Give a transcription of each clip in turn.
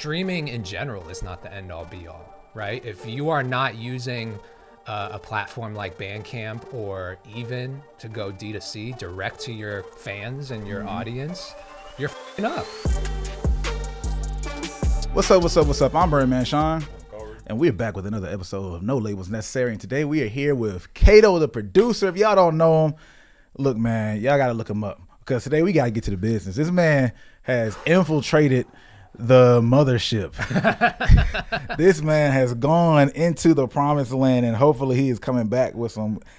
streaming in general is not the end all be all, right? If you are not using a platform like Bandcamp or even to go D2C direct to your fans and your audience, you're f***ing up. What's up? I'm Birdman Sean, and we're back with another episode of No Labels Necessary. And today we are here with Kato, the producer. If y'all don't know him, look, man, y'all got to look him up because today we got to get to the business. This man has infiltrated the mothership. This man has gone into the promised land, and hopefully he is coming back with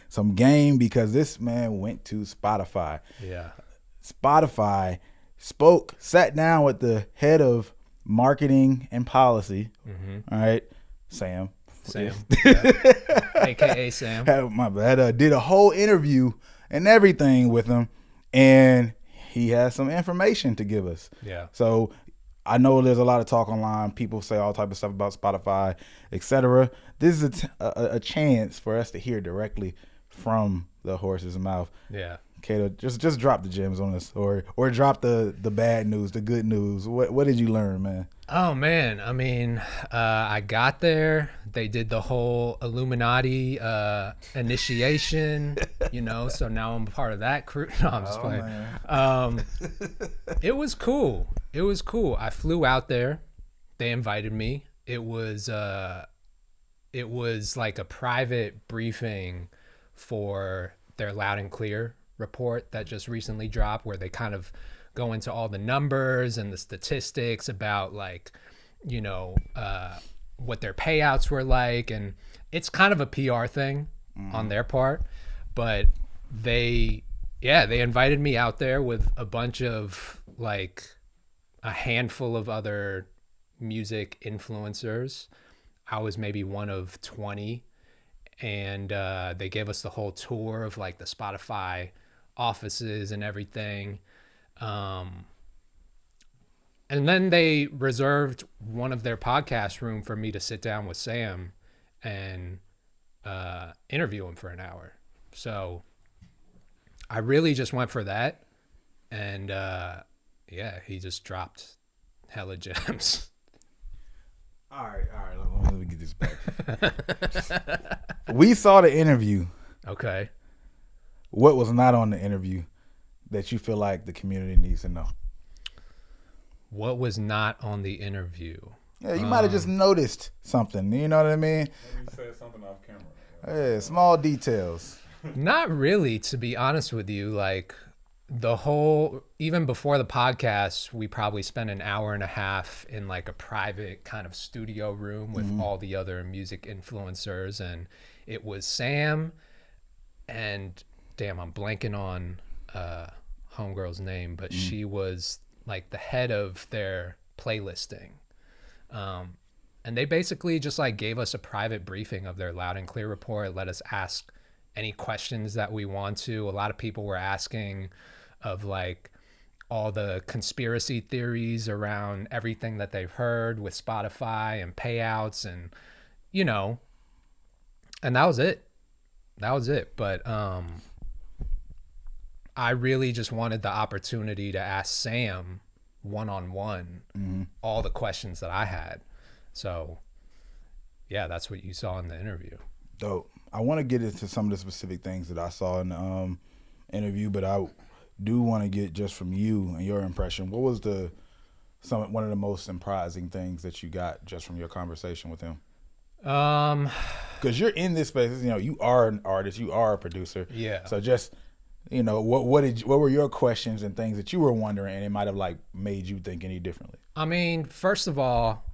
some game because this man went to Spotify. Yeah. Spotify sat down with the head of marketing and policy. All right, Sam, yeah. AKA Sam. My bad. Did a whole interview and everything with him, and he has some information to give us. Yeah. So I know there's a lot of talk online. People say all type of stuff about Spotify, etc. This is a chance for us to hear directly from the horse's mouth. Yeah. Kato, just drop the gems on us, or drop the bad news, the good news. What did you learn, man? Oh man, I mean, I got there. They did the whole Illuminati initiation, so now I'm part of that crew. No, I'm just playing. It was cool. I flew out there. They invited me. It was like a private briefing for their Loud and Clear report that just recently dropped, where they kind of go into all the numbers and the statistics about what their payouts were like. And it's kind of a PR thing on their part, but they invited me out there with a bunch of a handful of other music influencers. I was maybe one of 20, and they gave us the whole tour of the Spotify offices and everything. And then they reserved one of their podcast room for me to sit down with Sam and interview him for an hour. So I really just went for that. And he just dropped hella gems. All right. Let me get this back. We saw the interview. Okay. What was not on the interview that you feel like the community needs to know? What was not on the interview? Yeah, you might have just noticed something. You know what I mean? Maybe you said something off camera. Yeah, small details. Not really, to be honest with you. Even before the podcast, we probably spent an hour and a half in a private kind of studio room with all the other music influencers. And it was Sam and, damn, I'm blanking on homegirl's name, but she was the head of their playlisting. And they basically just gave us a private briefing of their Loud and Clear report, let us ask any questions that we want to. A lot of people were asking of all the conspiracy theories around everything that they've heard with Spotify and payouts and and that was it. But I really just wanted the opportunity to ask Sam one-on-one all the questions that I had. So yeah, that's what you saw in the interview. Dope. I want to get into some of the specific things that I saw in the interview, but I do want to get just from you and your impression. What was one of the most surprising things that you got just from your conversation with him? Because you're in this space, you are an artist, you are a producer. Yeah. So just, what were your questions and things that you were wondering, and it might have made you think any differently? I mean, first of all,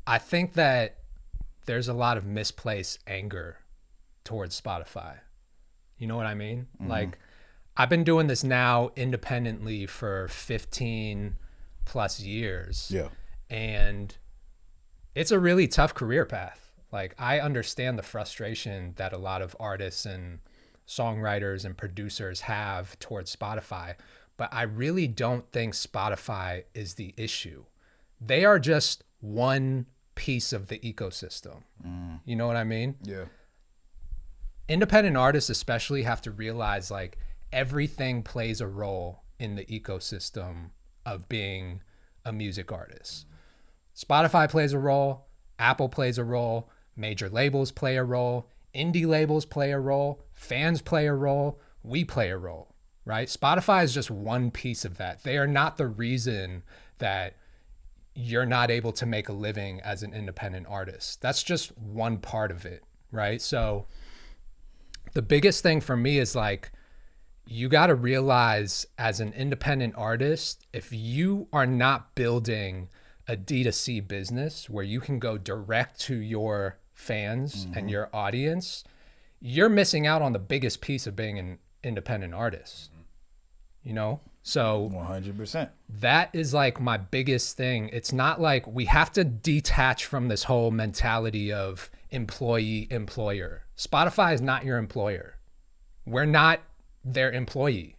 I think that there's a lot of misplaced anger towards Spotify. You know what I mean? I've been doing this now independently for 15 plus years. Yeah. And it's a really tough career path. I understand the frustration that a lot of artists and songwriters and producers have towards Spotify, but I really don't think Spotify is the issue. They are just one piece of the ecosystem. You know what I mean? Yeah. Independent artists especially have to realize everything plays a role in the ecosystem of being a music artist. Spotify plays a role, Apple plays a role, major labels play a role, indie labels play a role, fans play a role, we play a role, right? Spotify is just one piece of that. They are not the reason that you're not able to make a living as an independent artist. That's just one part of it, right? So the biggest thing for me is like, you got to realize as an independent artist, if you are not building a D2C business where you can go direct to your fans and your audience, you're missing out on the biggest piece of being an independent artist, you know? So 100%. that is like my biggest thing. It's not like we have to detach from this whole mentality of employee employer. Spotify is not your employer. We're not their employee.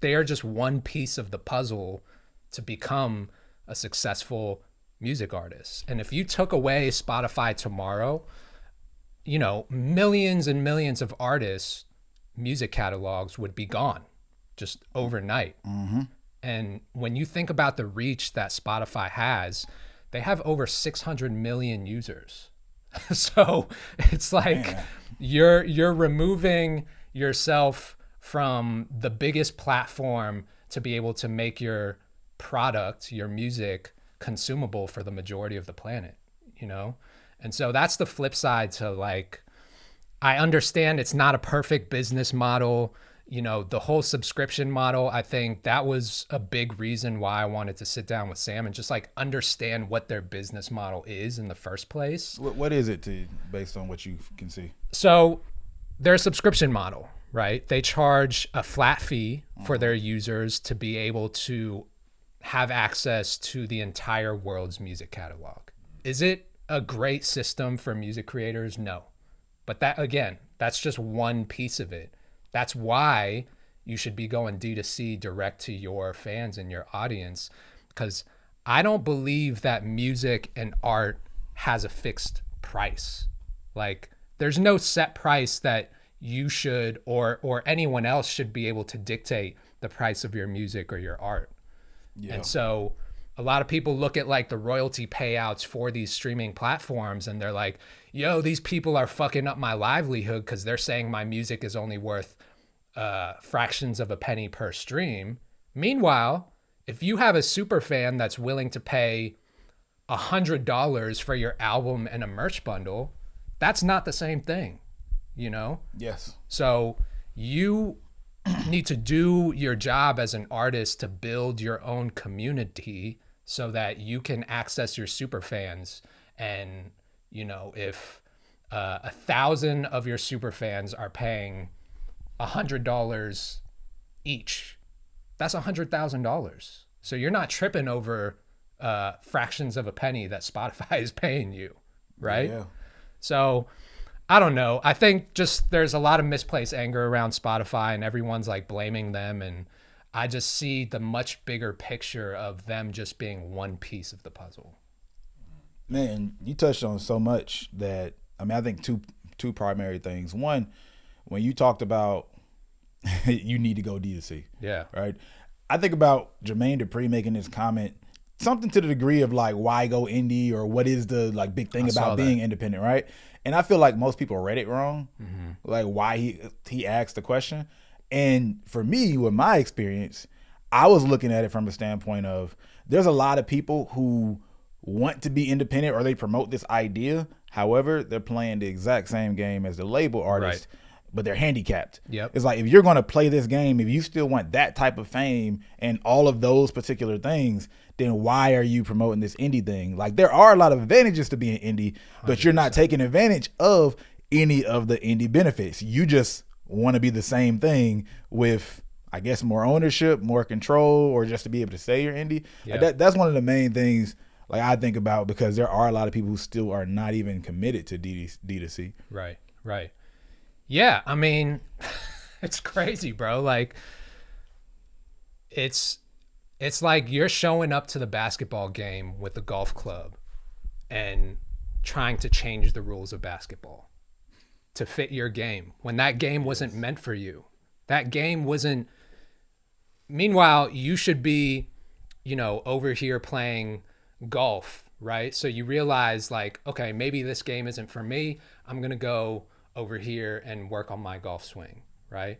They are just one piece of the puzzle to become a successful music artist. And if you took away Spotify tomorrow, you know, millions and millions of artists' music catalogs would be gone just overnight. And when you think about the reach that Spotify has, they have over 600 million users. So it's like you're removing yourself from the biggest platform to be able to make your product, your music, consumable for the majority of the planet, you know? And so that's the flip side to like, I understand it's not a perfect business model. You know, the whole subscription model, I think that was a big reason why I wanted to sit down with Sam and just like understand what their business model is in the first place. What is it to, based on what you can see? So their subscription model, right? They charge a flat fee for their users to be able to have access to the entire world's music catalog. Is it a great system for music creators? No. But that, again, that's just one piece of it. That's why you should be going D2C direct to your fans and your audience, because I don't believe that music and art has a fixed price. Like, there's no set price that you should or anyone else should be able to dictate the price of your music or your art. Yeah. And so a lot of people look at like the royalty payouts for these streaming platforms and they're like, yo, these people are fucking up my livelihood because they're saying my music is only worth fractions of a penny per stream. Meanwhile, if you have a super fan that's willing to pay $100 for your album and a merch bundle, that's not the same thing, you know? Yes. So you need to do your job as an artist to build your own community so that you can access your super fans. And, you know, if 1,000 of your super fans are paying $100 each, that's $100,000. So you're not tripping over fractions of a penny that Spotify is paying you, right? Yeah. So I don't know. I think just there's a lot of misplaced anger around Spotify and everyone's like blaming them. And I just see the much bigger picture of them just being one piece of the puzzle. Man, you touched on so much that, I mean, I think two primary things. One, when you talked about you need to go D2C. Yeah. Right. I think about Jermaine Dupri making this comment, something to the degree of like, why go indie, or what is the like big thing about being independent, right? And I feel like most people read it wrong, like why he asked the question. And for me, with my experience, I was looking at it from a standpoint of there's a lot of people who want to be independent or they promote this idea. However, they're playing the exact same game as the label artist, but they're handicapped. Yep. It's like, if you're going to play this game, if you still want that type of fame and all of those particular things, then why are you promoting this indie thing? Like, there are a lot of advantages to being indie, but 100%. You're not taking advantage of any of the indie benefits. You just want to be the same thing with, I guess, more ownership, more control, or just to be able to say you're indie. Yep. Like that's one of the main things like I think about, because there are a lot of people who still are not even committed to D2C. Right, right. Yeah, I mean, it's crazy, bro. Like, it's like you're showing up to the basketball game with a golf club and trying to change the rules of basketball to fit your game when that game wasn't meant for you. That game wasn't. Meanwhile, you should be, you know, over here playing golf, right? So you realize like, okay, maybe this game isn't for me. I'm going to go over here and work on my golf swing, right?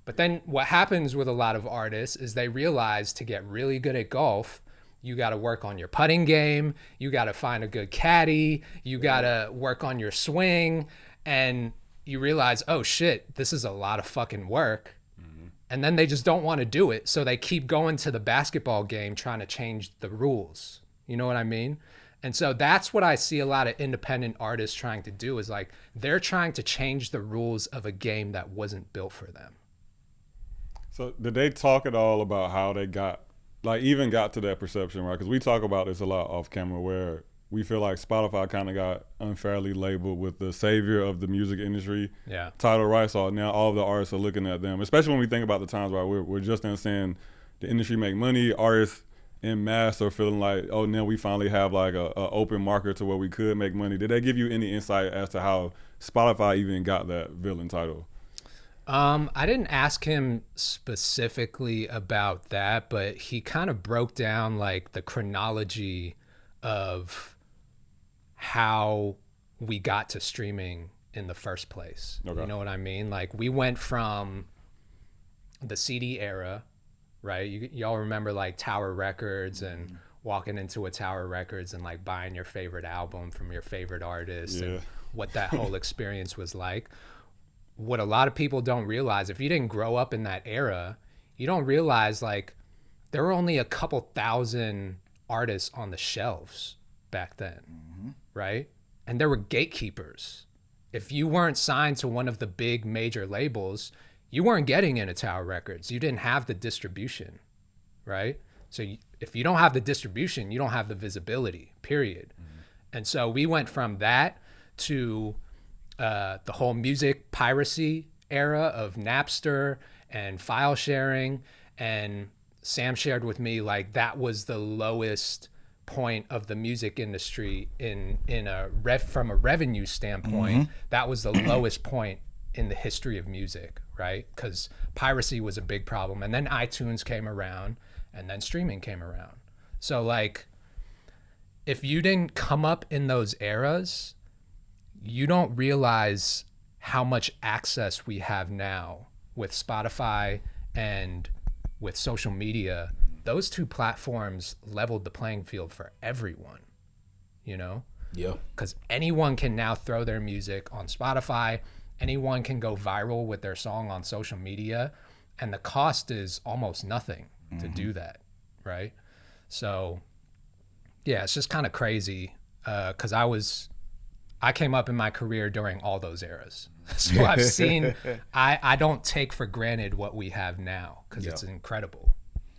But then what happens with a lot of artists is they realize to get really good at golf, you got to work on your putting game. You got to find a good caddy. You got to work on your swing. And you realize, oh shit, this is a lot of fucking work. And then they just don't want to do it. So they keep going to the basketball game trying to change the rules. You know what I mean? And so that's what I see a lot of independent artists trying to do is like, they're trying to change the rules of a game that wasn't built for them. So did they talk at all about how they got to that perception, right? Because we talk about this a lot off camera where we feel like Spotify kind of got unfairly labeled with the savior of the music industry title, right? So now all of the artists are looking at them, especially when we think about the times where we're just in saying the industry make money, artists in mass are feeling like, oh, now we finally have like a open market to where we could make money. Did they give you any insight as to how Spotify even got that villain title? I didn't ask him specifically about that, but he kind of broke down like the chronology of how we got to streaming in the first place. Okay. You know what I mean? Like we went from the CD era, right? Y'all remember like Tower Records and walking into a Tower Records and like buying your favorite album from your favorite artist and what that whole experience was like. What a lot of people don't realize, if you didn't grow up in that era, you don't realize like there were only a couple thousand artists on the shelves back then, right? And there were gatekeepers. If you weren't signed to one of the big major labels, you weren't getting into Tower Records. You didn't have the distribution, right? So if you don't have the distribution, you don't have the visibility, period. And so we went from that to the whole music piracy era of Napster and file sharing. And Sam shared with me like that was the lowest point of the music industry from a revenue standpoint. That was the lowest point in the history of music, right? Because piracy was a big problem, and then iTunes came around, and then streaming came around. So like, if you didn't come up in those eras, you don't realize how much access we have now with Spotify and with social media. Those two platforms leveled the playing field for everyone, you know? Yeah. Because anyone can now throw their music on Spotify. Anyone can go viral with their song on social media. And the cost is almost nothing to do that, right? So, yeah, it's just kind of crazy because I came up in my career during all those eras. So I've seen, I don't take for granted what we have now because it's incredible.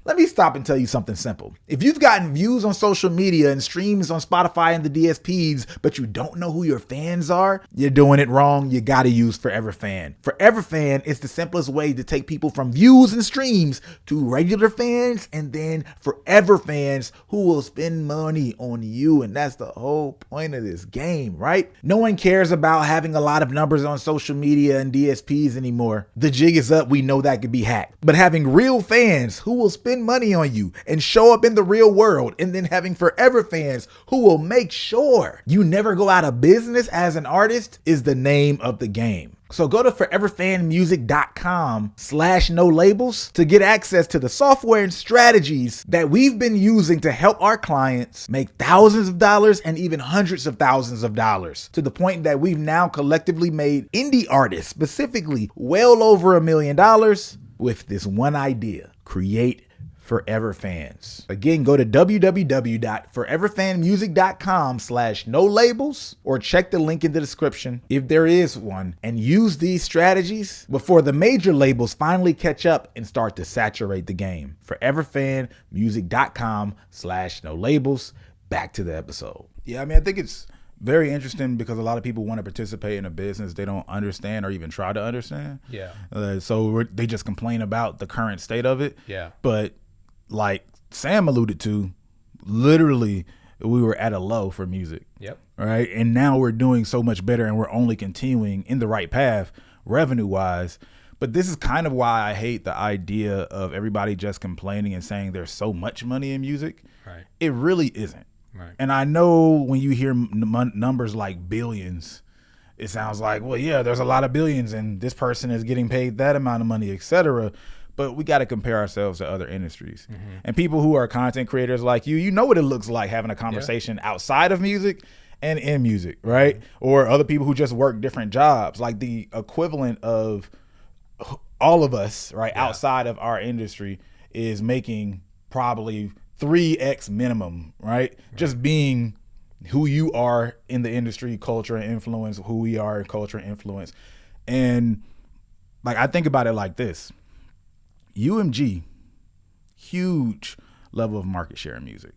Let me stop and tell you something simple. If you've gotten views on social media and streams on Spotify and the DSPs, but you don't know who your fans are, you're doing it wrong. You got to use Forever Fan. Forever Fan is the simplest way to take people from views and streams to regular fans and then forever fans who will spend money on you. And that's the whole point of this game, right? No one cares about having a lot of numbers on social media and DSPs anymore. The jig is up. We know that could be hacked. But having real fans who will spend money on you and show up in the real world, and then having forever fans who will make sure you never go out of business as an artist is the name of the game. So go to foreverfanmusic.com/no labels to get access to the software and strategies that we've been using to help our clients make thousands of dollars and even hundreds of thousands of dollars, to the point that we've now collectively made indie artists specifically well over $1 million with this one idea: create Forever Fans. Again, go to www.foreverfanmusic.com/no labels or check the link in the description if there is one, and use these strategies before the major labels finally catch up and start to saturate the game. Foreverfanmusic.com/no labels. Back to the episode. Yeah, I mean, I think it's very interesting because a lot of people want to participate in a business they don't understand or even try to understand. Yeah. So they just complain about the current state of it. Yeah. But like Sam alluded to, literally we were at a low for music. Yep. Right. And now we're doing so much better, and we're only continuing in the right path revenue wise. But this is kind of why I hate the idea of everybody just complaining and saying there's so much money in music. Right. It really isn't. Right. And I know when you hear numbers like billions, it sounds like, well, yeah, there's a lot of billions and this person is getting paid that amount of money, etc. But we got to compare ourselves to other industries. And people who are content creators like you know what it looks like having a conversation outside of music and in music, right? Or other people who just work different jobs, like the equivalent of all of us, right, outside of our industry is making probably 3x minimum, right? Just being who you are in the industry, culture and influence, who we are in culture and influence. And like, I think about it like this. UMG, huge level of market share in music.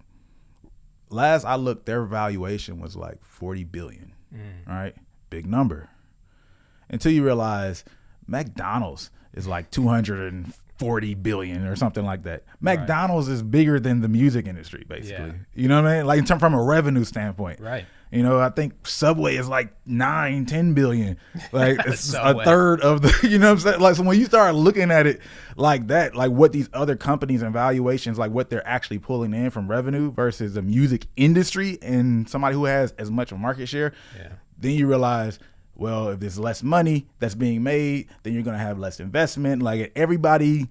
Last I looked, their valuation was like 40 billion, right? Big number. Until you realize McDonald's is like 240 billion or something like that. McDonald's is bigger than the music industry, basically. You know what I mean? Like in terms from a revenue standpoint. Right. You know, I think Subway is like 9-10 billion. Like it's a Subway. third of the, you know what I'm saying? Like, so when you start looking at it like that, like what these other companies and valuations, like what they're actually pulling in from revenue versus the music industry and somebody who has as much of market share, then you realize, well, if there's less money that's being made, then you're going to have less investment. Like everybody,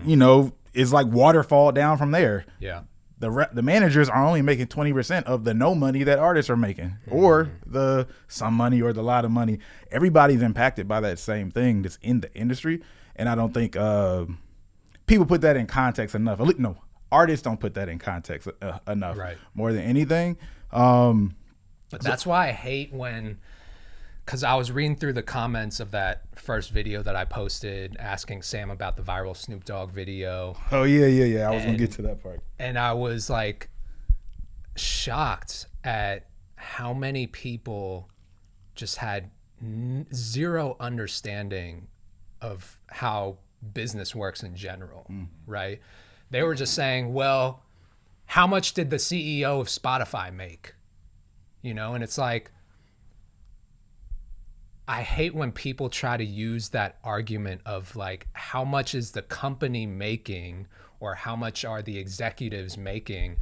you know, is like waterfall down from there. Yeah. The managers are only making 20% of the no money that artists are making, or the some money or the lot of money. Everybody's impacted by that same thing that's in the industry, and I don't think people put that in context enough. No, artists don't put that in context enough. Right. More than anything. But that's why I hate when, because I was reading through the comments of that first video that I posted asking Sam about the viral Snoop Dogg video. Oh, yeah. I was going to get to that part. And I was like shocked at how many people just had zero understanding of how business works in general, right? They were just saying, well, how much did the CEO of Spotify make? You know, and it's like, I hate when people try to use that argument of like, how much is the company making or how much are the executives making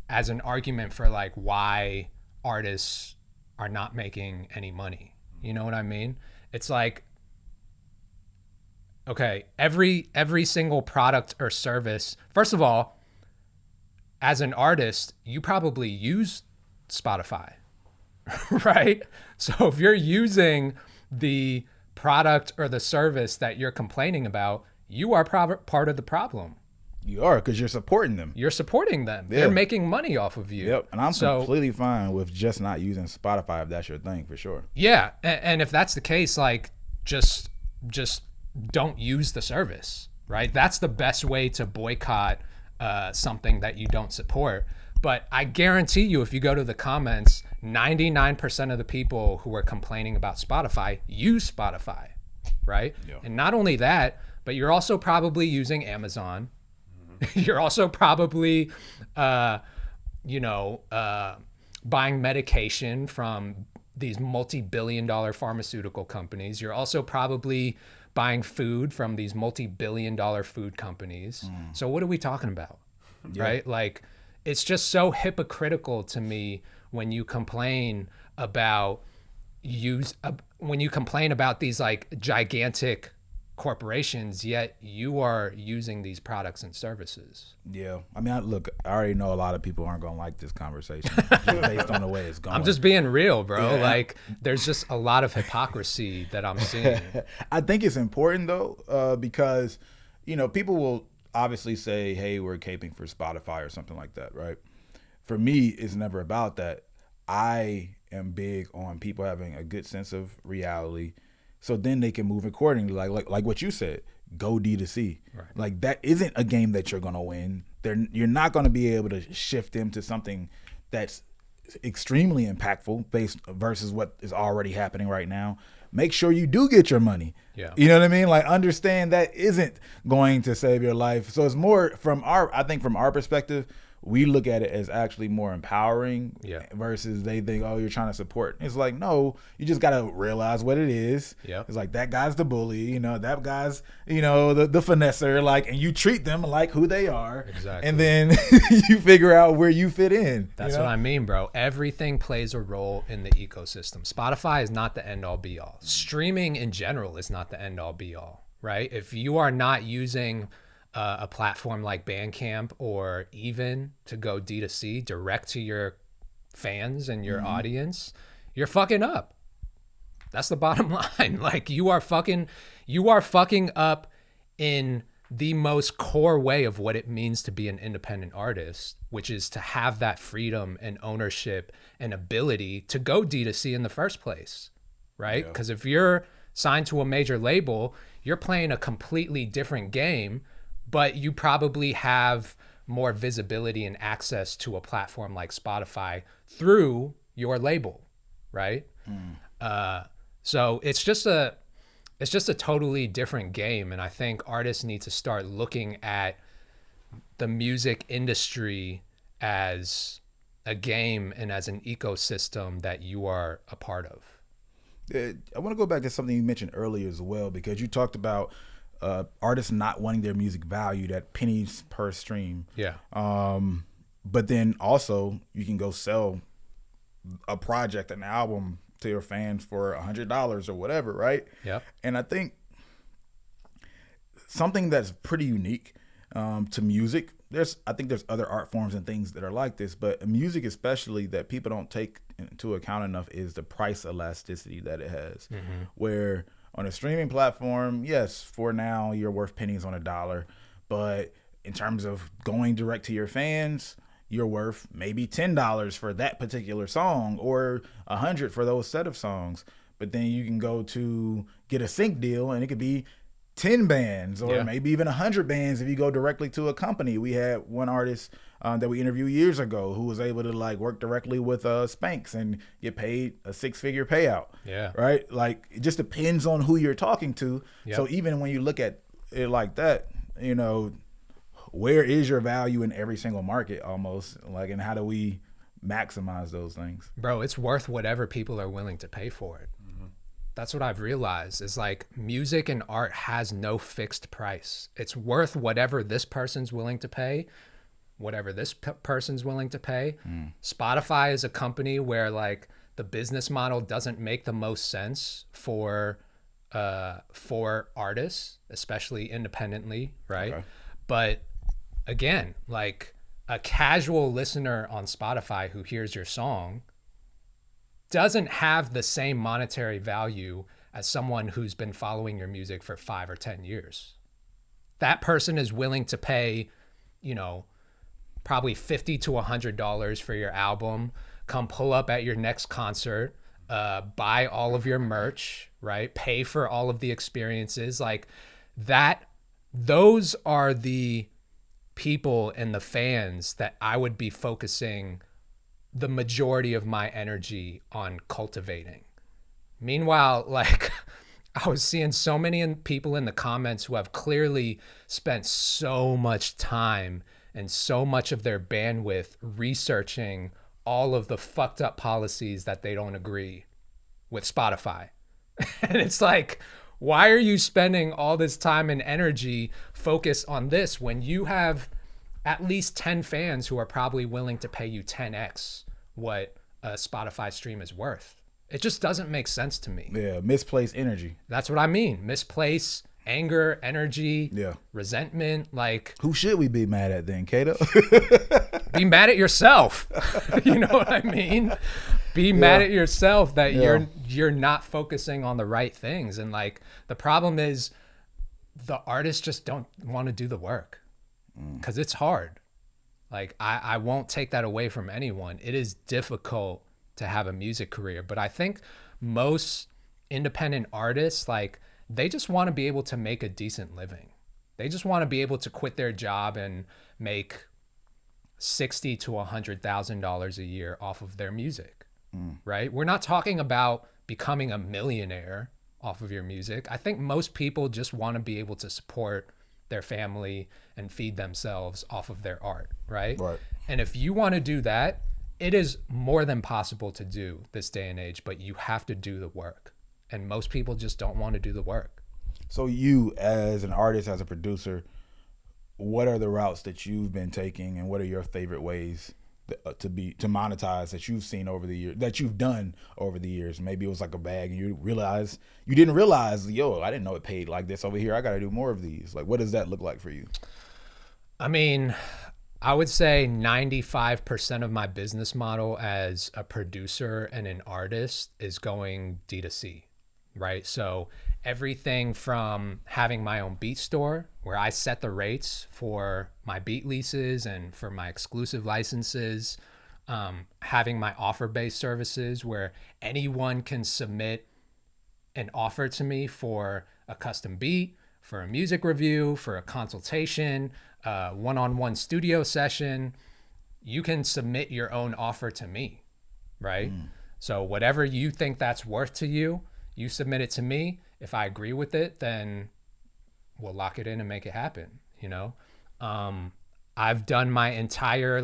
as an argument for like why artists are not making any money. You know what I mean? It's like, okay, every single product or service, first of all, as an artist, you probably use Spotify. Right? So if you're using the product or the service that you're complaining about, you are part of the problem. You are, because you're supporting them. You're supporting them. Yeah. They're making money off of you. Yep. And I'm completely fine with just not using Spotify if that's your thing, for sure. Yeah. And if that's the case, like just don't use the service, right? That's the best way to boycott something that you don't support. But I guarantee you, if you go to the comments, 99% of the people who are complaining about Spotify use Spotify, right? Yeah. And not only that, but you're also probably using Amazon. You're also probably, buying medication from these multi-billion-dollar pharmaceutical companies. You're also probably buying food from these multi-billion-dollar food companies. So what are we talking about, right? Like, it's just so hypocritical to me when you complain about these like gigantic corporations, yet you are using these products and services. Yeah. I mean, I already know a lot of people aren't going to like this conversation just based on the way it's going. I'm just being real, bro. Yeah. Like, there's just a lot of hypocrisy that I'm seeing. I think it's important, though, because, people will obviously say, hey, we're caping for Spotify or something like that, right? For me, it's never about that. I am big on people having a good sense of reality, so then they can move accordingly. Like what you said, go D2C. Right. Like, that isn't a game that you're going to win. You're not going to be able to shift them to something that's extremely impactful versus what is already happening right now. Make sure you do get your money. Yeah. You know what I mean? Like, understand that isn't going to save your life. So it's more from our perspective, we look at it as actually more empowering versus they think, oh, you're trying to support. It's like, no, you just got to realize what it is. Yep. It's like that guy's the bully, you know, that guy's, you know, the finesser, like, and you treat them like who they are. Exactly. And then you figure out where you fit in. That's what I mean, bro. Everything plays a role in the ecosystem. Spotify is not the end all be all. Streaming in general is not the end all be all, right? If you are not using a platform like Bandcamp or even to go D2C direct to your fans and your audience, you're fucking up. That's the bottom line. Like you are fucking up in the most core way of what it means to be an independent artist, which is to have that freedom and ownership and ability to go D2C in the first place, right? Because if you're signed to a major label, you're playing a completely different game, but you probably have more visibility and access to a platform like Spotify through your label, right? So it's just a totally different game, and I think artists need to start looking at the music industry as a game and as an ecosystem that you are a part of. I want to go back to something you mentioned earlier as well, because you talked about artists not wanting their music valued at pennies per stream. Yeah. But then also you can go sell a project, an album to your fans for $100 or whatever, right? Yeah. And I think something that's pretty unique to music, I think there's other art forms and things that are like this, but music especially that people don't take into account enough is the price elasticity that it has. Where on a streaming platform, yes, for now you're worth pennies on a dollar, but in terms of going direct to your fans, you're worth maybe $10 for that particular song or $100 for those set of songs. But then you can go to get a sync deal and it could be 10 bands or maybe even 100 bands if you go directly to a company. We had one artist that we interviewed years ago who was able to like work directly with Spanx and get paid a 6-figure payout. Yeah. Right? Like it just depends on who you're talking to. So even when you look at it like that, you know, where is your value in every single market almost? Like, and how do we maximize those things? Bro, it's worth whatever people are willing to pay for it. That's what I've realized is like music and art has no fixed price. It's worth whatever this person's willing to pay, whatever this person's willing to pay. Spotify is a company where like the business model doesn't make the most sense for artists, especially independently, right? Okay. But again, like a casual listener on Spotify who hears your song doesn't have the same monetary value as someone who's been following your music for 5 or 10 years. That person is willing to pay, you know, probably $50 to $100 for your album, come pull up at your next concert, buy all of your merch, right? Pay for all of the experiences like that. Those are the people and the fans that I would be focusing the majority of my energy on cultivating. Meanwhile, like I was seeing so many people in the comments who have clearly spent so much time and so much of their bandwidth researching all of the fucked up policies that they don't agree with Spotify. And it's like, why are you spending all this time and energy focused on this when you have at least 10 fans who are probably willing to pay you 10x what a Spotify stream is worth? It just doesn't make sense to me. Yeah, misplaced energy. That's what I mean. Misplaced anger, energy, resentment. Like, who should we be mad at then, Kato? Be mad at yourself. You know what I mean? Be mad at yourself that you're not focusing on the right things. And like the problem is the artists just don't want to do the work because it's hard. Like I won't take that away from anyone. It is difficult to have a music career, but I think most independent artists, like they just want to be able to make a decent living. They just want to be able to quit their job and make $60,000 to $100,000 a year off of their music, right? We're not talking about becoming a millionaire off of your music. I think most people just want to be able to support their family and feed themselves off of their art, right? And if you want to do that, it is more than possible to do this day and age, but you have to do the work. And most people just don't want to do the work. So you, as an artist, as a producer, what are the routes that you've been taking, and what are your favorite ways to monetize that you've seen over the years, that you've done over the years? Maybe it was like a bag and you didn't realize, yo, I didn't know it paid like this over here. I got to do more of these. Like, what does that look like for you? I mean, I would say 95% of my business model as a producer and an artist is going D2C, right? So everything from having my own beat store where I set the rates for my beat leases and for my exclusive licenses, having my offer-based services where anyone can submit an offer to me for a custom beat, for a music review, for a consultation, one-on-one studio session. You can submit your own offer to me, right? So whatever you think that's worth to you, you submit it to me. If I agree with it, then we'll lock it in and make it happen, you know? I've done entire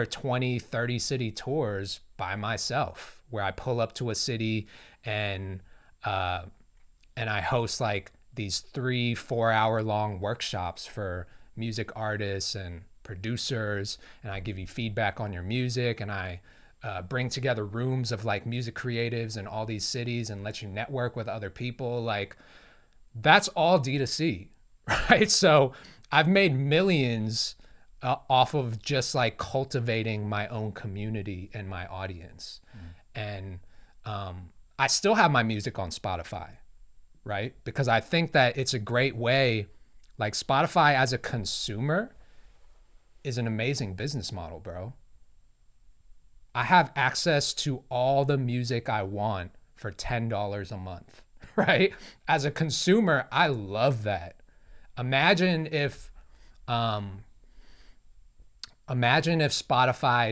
20, 30 city tours by myself where I pull up to a city and I host like these 3-4 hour long workshops for music artists and producers. And I give you feedback on your music, and I bring together rooms of like music creatives in all these cities and let you network with other people. Like, that's all D2C, right? So I've made millions off of just like cultivating my own community and my audience. And I still have my music on Spotify, right? Because I think that it's a great way, like Spotify as a consumer is an amazing business model, bro. I have access to all the music I want for $10 a month, right? As a consumer, I love that. Imagine if Spotify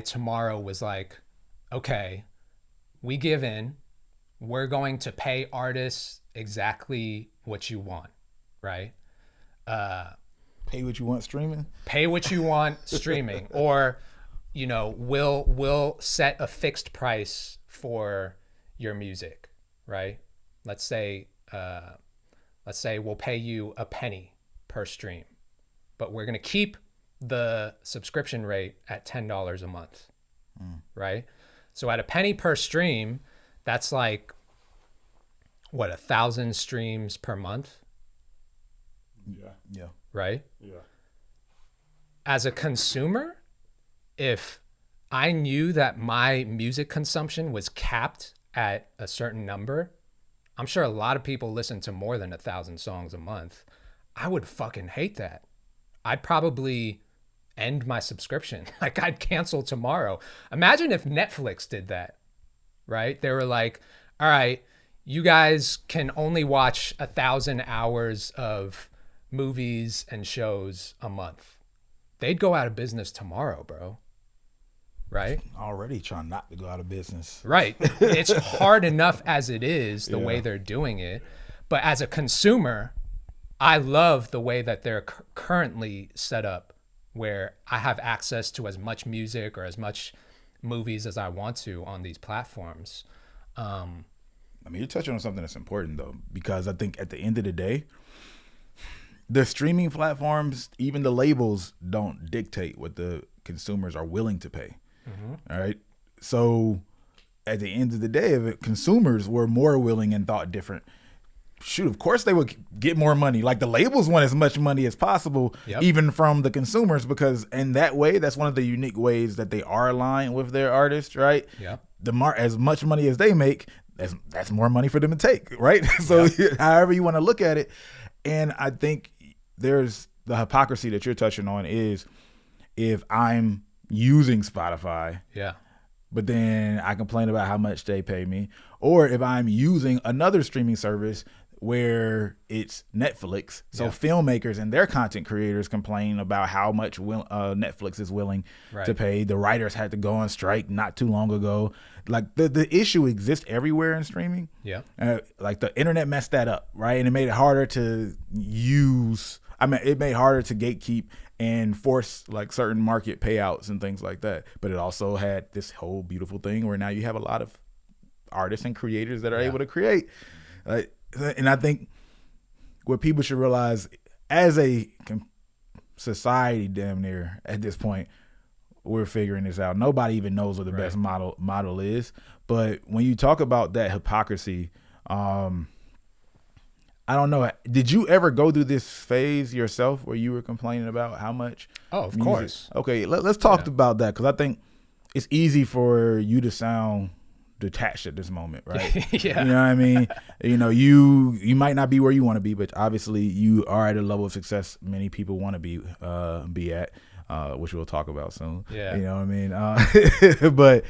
tomorrow was like, okay, we give in, we're going to pay artists exactly what you want, right? Pay what you want streaming? Pay what you want streaming. Or, you know, we'll set a fixed price for your music, right? Let's say we'll pay you a penny per stream, but we're going to keep the subscription rate at $10 a month, right? So at a penny per stream, that's like, what, 1,000 streams per month? Yeah. Right? Yeah. As a consumer, if I knew that my music consumption was capped at a certain number, I'm sure a lot of people listen to more than 1,000 songs a month. I would fucking hate that. I'd probably end my subscription. Like, I'd cancel tomorrow. Imagine if Netflix did that, right? They were like, all right, you guys can only watch 1,000 hours of movies and shows a month. They'd go out of business tomorrow, bro. Right? Already trying not to go out of business. Right. It's hard enough as it is, the way they're doing it. But as a consumer, I love the way that they're currently set up, where I have access to as much music or as much movies as I want to on these platforms. I mean, you're touching on something that's important, though, because I think at the end of the day, the streaming platforms, even the labels, don't dictate what the consumers are willing to pay. All right. So at the end of the day, if consumers were more willing and thought different, shoot, of course they would get more money. Like, the labels want as much money as possible, even from the consumers, because in that way, that's one of the unique ways that they are aligned with their artists, right? Yeah. As much money as they make, that's more money for them to take, right? So however you want to look at it. And I think there's the hypocrisy that you're touching on is, if I'm using Spotify, but then I complain about how much they pay me, or if I'm using another streaming service where it's Netflix, so filmmakers and their content creators complain about how much Netflix is willing to pay. The writers had to go on strike not too long ago. Like, the issue exists everywhere in streaming. Like, the internet messed that up, right? And it made it harder to use. I mean, it made it harder to gatekeep and force like certain market payouts and things like that. But it also had this whole beautiful thing where now you have a lot of artists and creators that are able to create. And I think what people should realize as a society, damn near at this point, we're figuring this out. Nobody even knows what the best model is. But when you talk about that hypocrisy, I don't know. Did you ever go through this phase yourself where you were complaining about how much? Oh, of music? course. Okay, let's talk about that, because I think it's easy for you to sound detached at this moment, right? Yeah. You know what I mean? You might not be where you want to be, but obviously you are at a level of success many people want to be at, which we'll talk about soon. Yeah. You know what I mean? But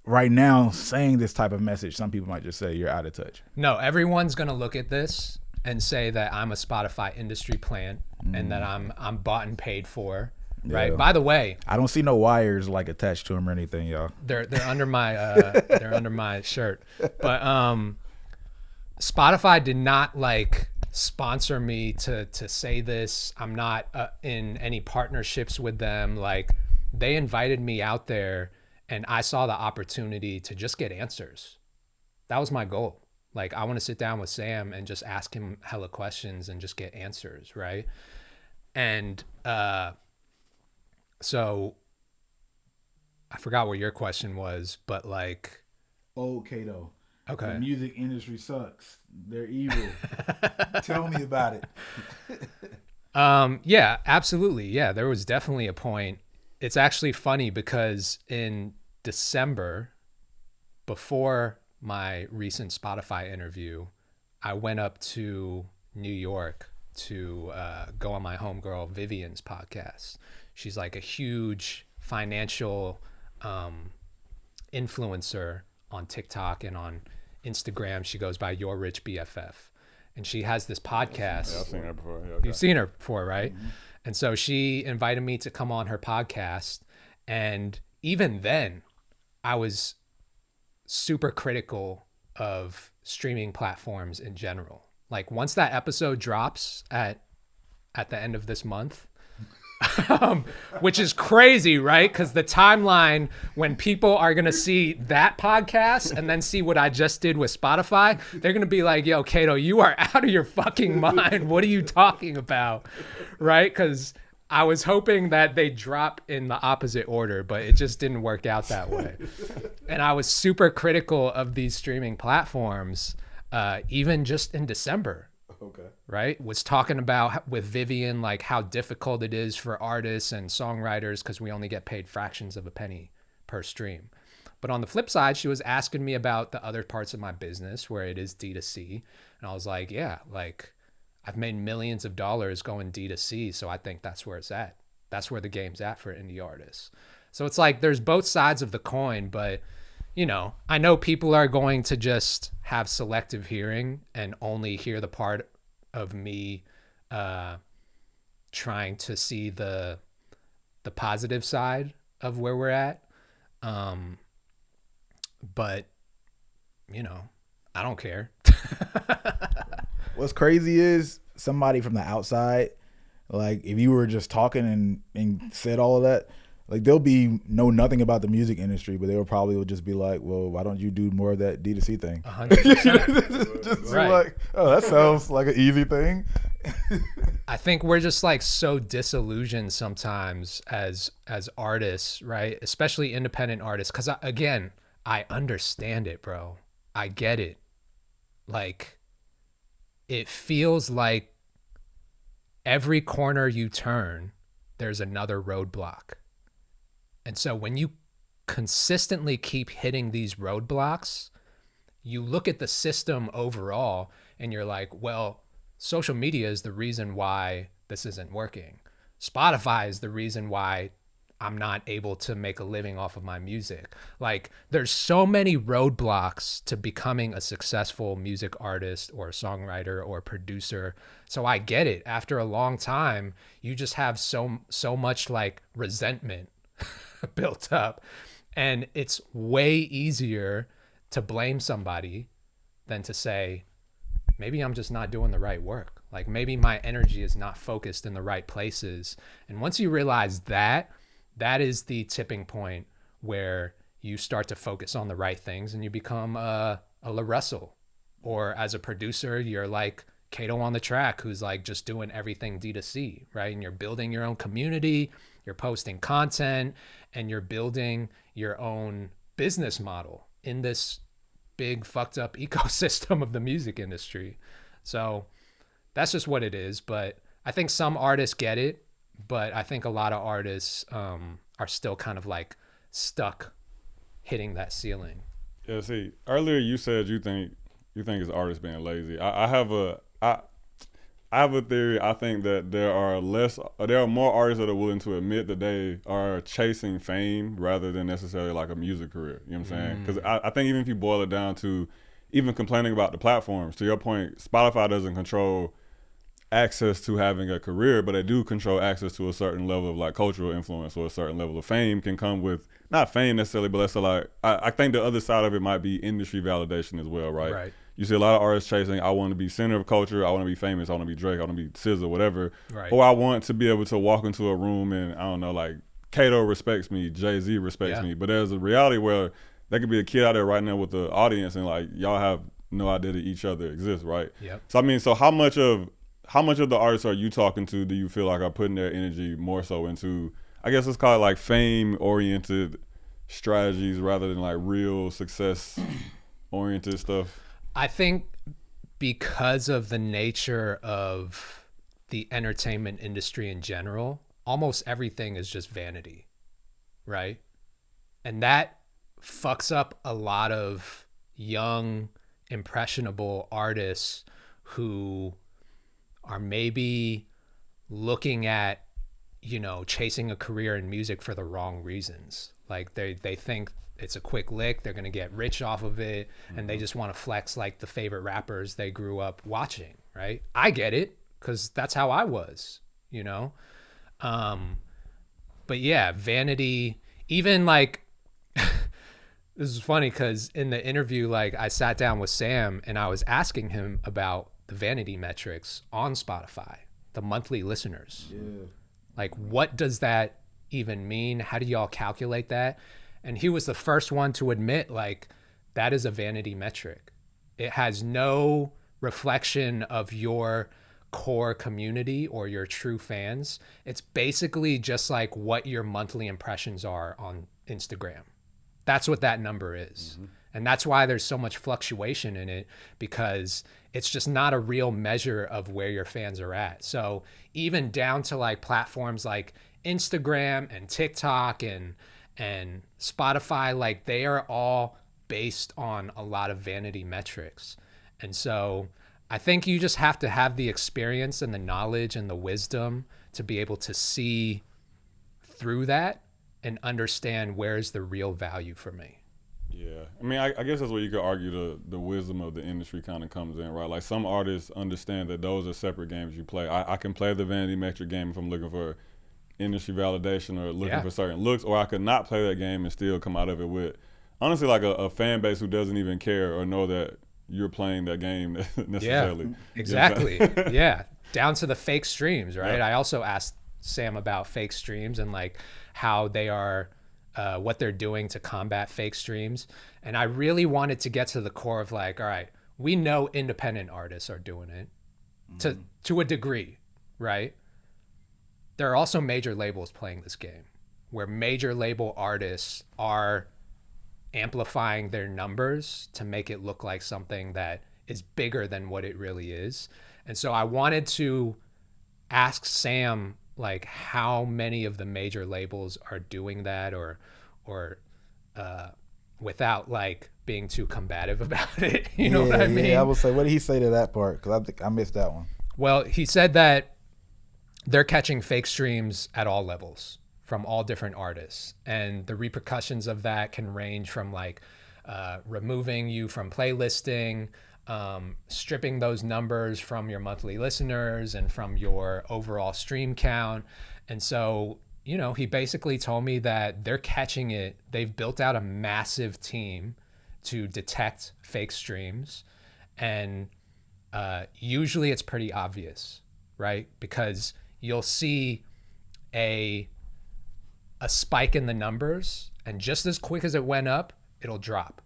right now, saying this type of message, some people might just say you're out of touch. No, everyone's gonna look at this and say that I'm a Spotify industry plant and that I'm bought and paid for. Right. Yeah. By the way, I don't see no wires like attached to them or anything, y'all. they're under my they're under my shirt. But Spotify did not like sponsor me to say this. I'm not in any partnerships with them. Like, they invited me out there and I saw the opportunity to just get answers. That was my goal. Like, I want to sit down with Sam and just ask him hella questions and just get answers, right? And so I forgot what your question was, but like, Oh, Kato. okay. The music industry sucks. They're evil. Tell me about it. Yeah, absolutely. Yeah, there was definitely a point. It's actually funny because in December, before my recent Spotify interview, I went up to New York to go on my homegirl Vivian's podcast. She's like a huge financial influencer on TikTok and on Instagram. She goes by Your Rich BFF. And she has this podcast. Yeah, I've seen her before. Yeah, okay. You've seen her before, right? Mm-hmm. And so she invited me to come on her podcast. And even then, I was super critical of streaming platforms in general. Like, once that episode drops at the end of this month, which is crazy, right? Because the timeline when people are going to see that podcast and then see what I just did with Spotify, they're going to be like, yo, Kato, you are out of your fucking mind. What are you talking about? Right? Because I was hoping that they drop in the opposite order, but it just didn't work out that way. And I was super critical of these streaming platforms, even just in December. Okay. Right? Was talking about with Vivian, like how difficult it is for artists and songwriters because we only get paid fractions of a penny per stream. But on the flip side, she was asking me about the other parts of my business where it is D2C. And I was like, yeah, like I've made millions of dollars going D2C. So I think that's where it's at. That's where the game's at for indie artists. So it's like there's both sides of the coin, but you know, I know people are going to just have selective hearing and only hear the part of me trying to see the positive side of where we're at. But, you know, I don't care. What's crazy is somebody from the outside, like if you were just talking and said all of that, like they'll know nothing about the music industry, but they will just be like, well, why don't you do more of that D2C thing? 100%. Just Right. like, oh, that sounds like an easy thing. I think we're just like so disillusioned sometimes as artists, right? Especially independent artists. Because again, I understand it, bro. I get it. Like, it feels like every corner you turn, there's another roadblock. And so when you consistently keep hitting these roadblocks, you look at the system overall and you're like, well, social media is the reason why this isn't working. Spotify is the reason why I'm not able to make a living off of my music. Like, there's so many roadblocks to becoming a successful music artist or songwriter or producer. So I get it. After a long time, you just have so much like resentment built up, and it's way easier to blame somebody than to say, maybe I'm just not doing the right work. Like maybe my energy is not focused in the right places. And once you realize that, that is the tipping point where you start to focus on the right things and you become a La Russell. Or as a producer, you're like Kato on the track, who's like just doing everything D2C, right? And you're building your own community, you're posting content, and you're building your own business model in this big fucked up ecosystem of the music industry. So that's just what it is. But I think some artists get it, but I think a lot of artists are still kind of like stuck hitting that ceiling. Yeah, see, earlier you said you think it's artists being lazy. I have a theory. I think that there are more artists that are willing to admit that they are chasing fame rather than necessarily like a music career. You know what I'm saying? Because I think even if you boil it down to even complaining about the platforms, to your point, Spotify doesn't control access to having a career, but they do control access to a certain level of like cultural influence, or a certain level of fame can come with, not fame necessarily, but let's say like, I think the other side of it might be industry validation as well, right? Right. You see a lot of artists chasing, I want to be center of culture, I want to be famous, I want to be Drake, I want to be SZA, whatever. Right. Or I want to be able to walk into a room and, I don't know, like Kato respects me, Jay-Z respects me. But there's a reality where there could be a kid out there right now with the audience and like, y'all have no idea that each other exists, right? Yep. So I mean, so how much of the artists are you talking to do you feel like are putting their energy more so into, I guess let's call it like fame-oriented strategies rather than like real success-oriented stuff? I think because of the nature of the entertainment industry in general, almost everything is just vanity, right? And that fucks up a lot of young, impressionable artists who are maybe looking at, chasing a career in music for the wrong reasons. Like they think it's a quick lick, they're going to get rich off of it, and they just want to flex like the favorite rappers they grew up watching, right? I get it, because that's how I was, but yeah, vanity, even like, this is funny because in the interview, like I sat down with Sam and I was asking him about the vanity metrics on Spotify, the monthly listeners. Yeah. Like, what does that even mean? How do y'all calculate that? And he was the first one to admit, like, that is a vanity metric. It has no reflection of your core community or your true fans. It's basically just like what your monthly impressions are on Instagram. That's what that number is. Mm-hmm. And that's why there's so much fluctuation in it, because it's just not a real measure of where your fans are at. So even down to like platforms like Instagram and TikTok and Spotify, like they are all based on a lot of vanity metrics. And so I think you just have to have the experience and the knowledge and the wisdom to be able to see through that and understand where's the real value for me. Yeah, I mean, I guess that's where you could argue the wisdom of the industry kind of comes in, right? Like some artists understand that those are separate games you play. I can play the vanity metric game if I'm looking for industry validation or looking for certain looks, or I could not play that game and still come out of it with, honestly, like a fan base who doesn't even care or know that you're playing that game necessarily. Yeah, exactly. Yeah, down to the fake streams, right? Yeah. I also asked Sam about fake streams and like how they are, what they're doing to combat fake streams. And I really wanted to get to the core of like, all right, we know independent artists are doing it to a degree, right? There are also major labels playing this game where major label artists are amplifying their numbers to make it look like something that is bigger than what it really is. And so I wanted to ask Sam, like, how many of the major labels are doing that, or without like being too combative about it. You know what I mean? Yeah, I would say, what did he say to that part? Because I think I missed that one. Well, he said that they're catching fake streams at all levels from all different artists. And the repercussions of that can range from like removing you from playlisting, stripping those numbers from your monthly listeners and from your overall stream count. And so, you know, he basically told me that they're catching it. They've built out a massive team to detect fake streams. And usually it's pretty obvious, right? Because you'll see a spike in the numbers, and just as quick as it went up, it'll drop,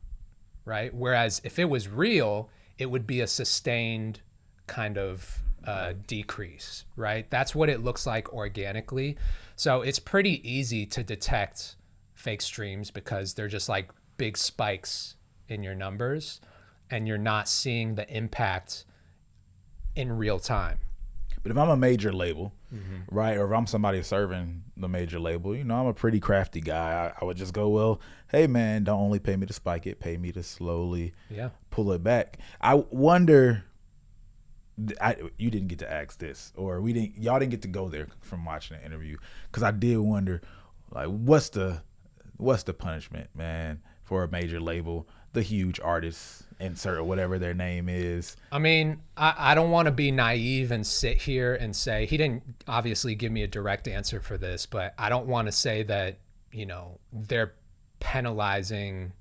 right? Whereas if it was real, it would be a sustained kind of decrease, right? That's what it looks like organically. So it's pretty easy to detect fake streams because they're just like big spikes in your numbers, and you're not seeing the impact in real time. But if I'm a major label, right, or if I'm somebody serving the major label, you know, I'm a pretty crafty guy. I would just go, well, hey, man, don't only pay me to spike it, pay me to slowly pull it back. I wonder, you didn't get to ask this, or y'all didn't get to go there from watching the interview, because I did wonder, like, what's the punishment, man, for a major label, the huge artists, insert whatever their name is? I mean, I don't want to be naive and sit here and say, he didn't obviously give me a direct answer for this, but I don't want to say that, you know, they're penalizing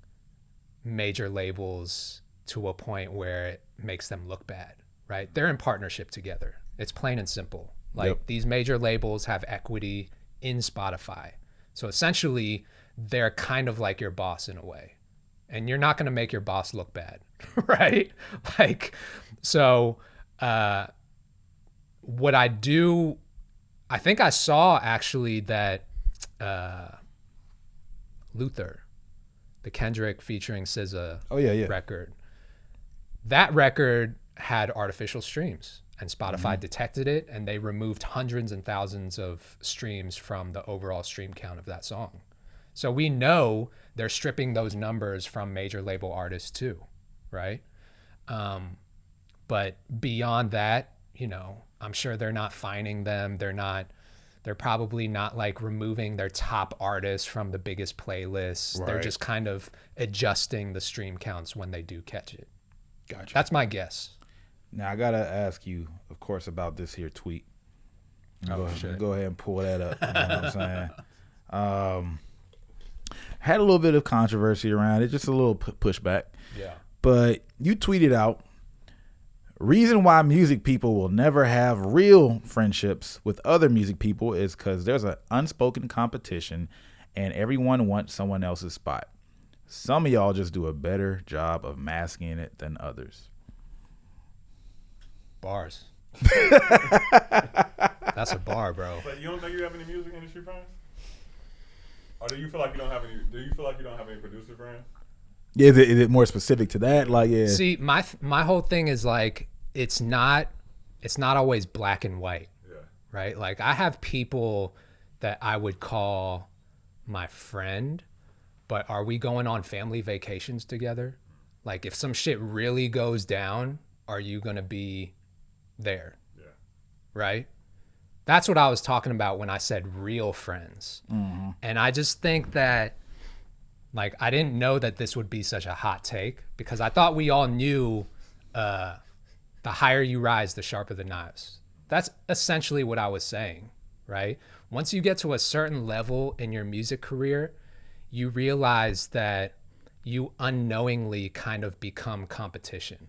major labels to a point where it makes them look bad, right? They're in partnership together. It's plain and simple. Like, these major labels have equity in Spotify. So essentially, they're kind of like your boss in a way. And you're not going to make your boss look bad, right? Like, so what I do, I think I saw actually that Luther, the Kendrick featuring SZA record, that record had artificial streams, and Spotify detected it, and they removed hundreds and thousands of streams from the overall stream count of that song. So we know they're stripping those numbers from major label artists too, right? But beyond that, you know, I'm sure they're not fining them. They're probably not like removing their top artists from the biggest playlists. Right. They're just kind of adjusting the stream counts when they do catch it. Gotcha. That's my guess. Now I gotta ask you, of course, about this here tweet. Go ahead and pull that up. You know what I'm saying? Had a little bit of controversy around it, just a little pushback. Yeah. But you tweeted out, reason why music people will never have real friendships with other music people is because there's an unspoken competition and everyone wants someone else's spot. Some of y'all just do a better job of masking it than others. Bars. That's a bar, bro. But you don't think you have any music industry friends? Or do you feel like you don't have any? Do you feel like you don't have any producer friends? Yeah, is it more specific to that? Like, yeah. See, my whole thing is like, it's not always black and white. Yeah. Right. Like, I have people that I would call my friend, but are we going on family vacations together? Like, if some shit really goes down, are you gonna be there? Yeah. Right. That's what I was talking about when I said real friends. Mm-hmm. And I just think that, like, I didn't know that this would be such a hot take, because I thought we all knew the higher you rise, the sharper the knives. That's essentially what I was saying, right? Once you get to a certain level in your music career, you realize that you unknowingly kind of become competition.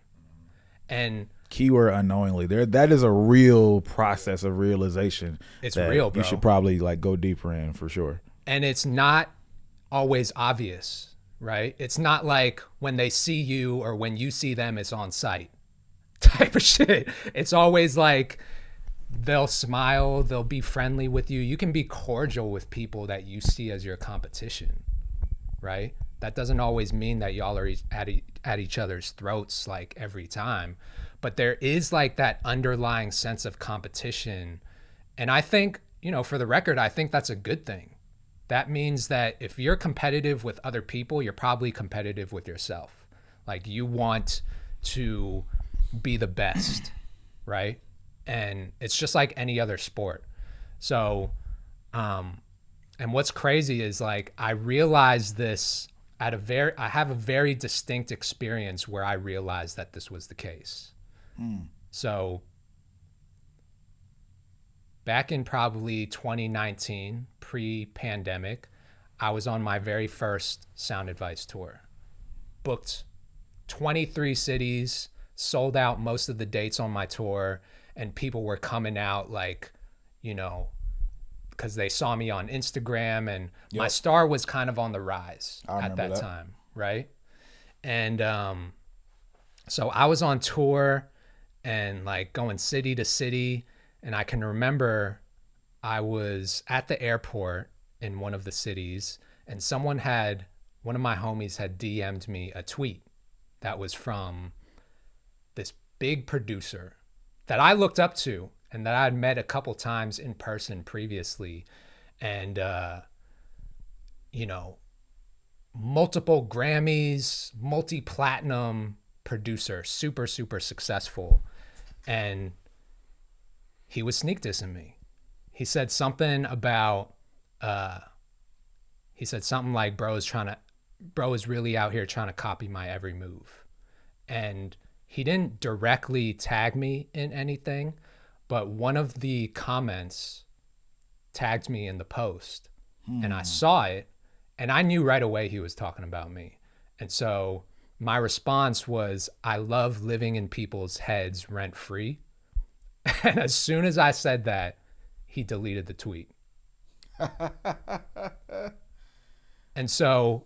And keyword unknowingly. That is a real process of realization. It's real, bro. You should probably like go deeper in for sure. And it's not always obvious, right? It's not like when they see you or when you see them, it's on site type of shit. It's always like they'll smile, they'll be friendly with you. You can be cordial with people that you see as your competition, right? That doesn't always mean that y'all are at each other's throats like every time, but there is like that underlying sense of competition. And I think, you know, for the record, I think that's a good thing. That means that if you're competitive with other people, you're probably competitive with yourself. Like, you want to be the best, right? And it's just like any other sport. So, and what's crazy is, like, I realized this I have a very distinct experience where I realized that this was the case. So back in probably 2019, pre-pandemic, I was on my very first Sound Advice tour. Booked 23 cities, sold out most of the dates on my tour, and people were coming out like, you know, because they saw me on Instagram, and my star was kind of on the rise at that time, right? And so I was on tour and like going city to city, and I can remember I was at the airport in one of the cities, and one of my homies had DM'd me a tweet that was from this big producer that I looked up to and that I had met a couple times in person previously. And, you know, multiple Grammys, multi-platinum producer, super, super successful. And he was sneak dissing me. He said something about, like, bro is really out here trying to copy my every move. And he didn't directly tag me in anything, but one of the comments tagged me in the post, and I saw it, and I knew right away he was talking about me. And so my response was, I love living in people's heads rent free. And as soon as I said that, he deleted the tweet. And so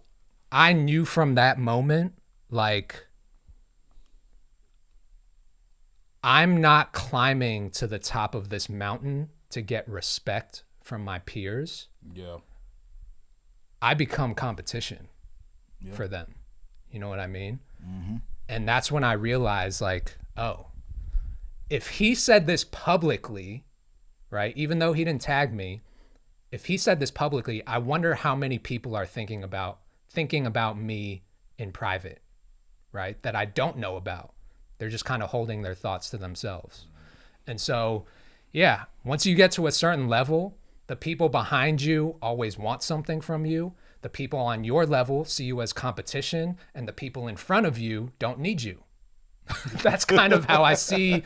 I knew from that moment, like, I'm not climbing to the top of this mountain to get respect from my peers. Yeah. I become competition for them. You know what I mean? Mm-hmm. And that's when I realized, like, oh, if he said this publicly, right, even though he didn't tag me, if he said this publicly, I wonder how many people are thinking about me in private, right, that I don't know about. They're just kind of holding their thoughts to themselves. And so, yeah, once you get to a certain level, the people behind you always want something from you. The people on your level see you as competition, and the people in front of you don't need you. That's kind of how I see,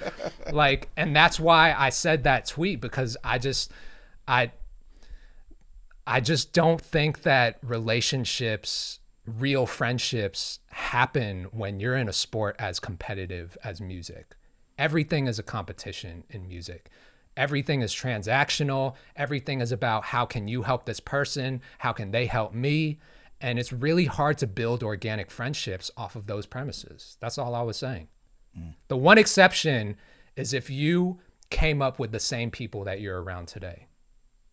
like, and that's why I said that tweet, because I just don't think that relationships, real friendships, happen when you're in a sport as competitive as music. Everything is a competition in music. Everything is transactional. Everything is about how can you help this person? How can they help me? And it's really hard to build organic friendships off of those premises. That's all I was saying. The one exception is if you came up with the same people that you're around today.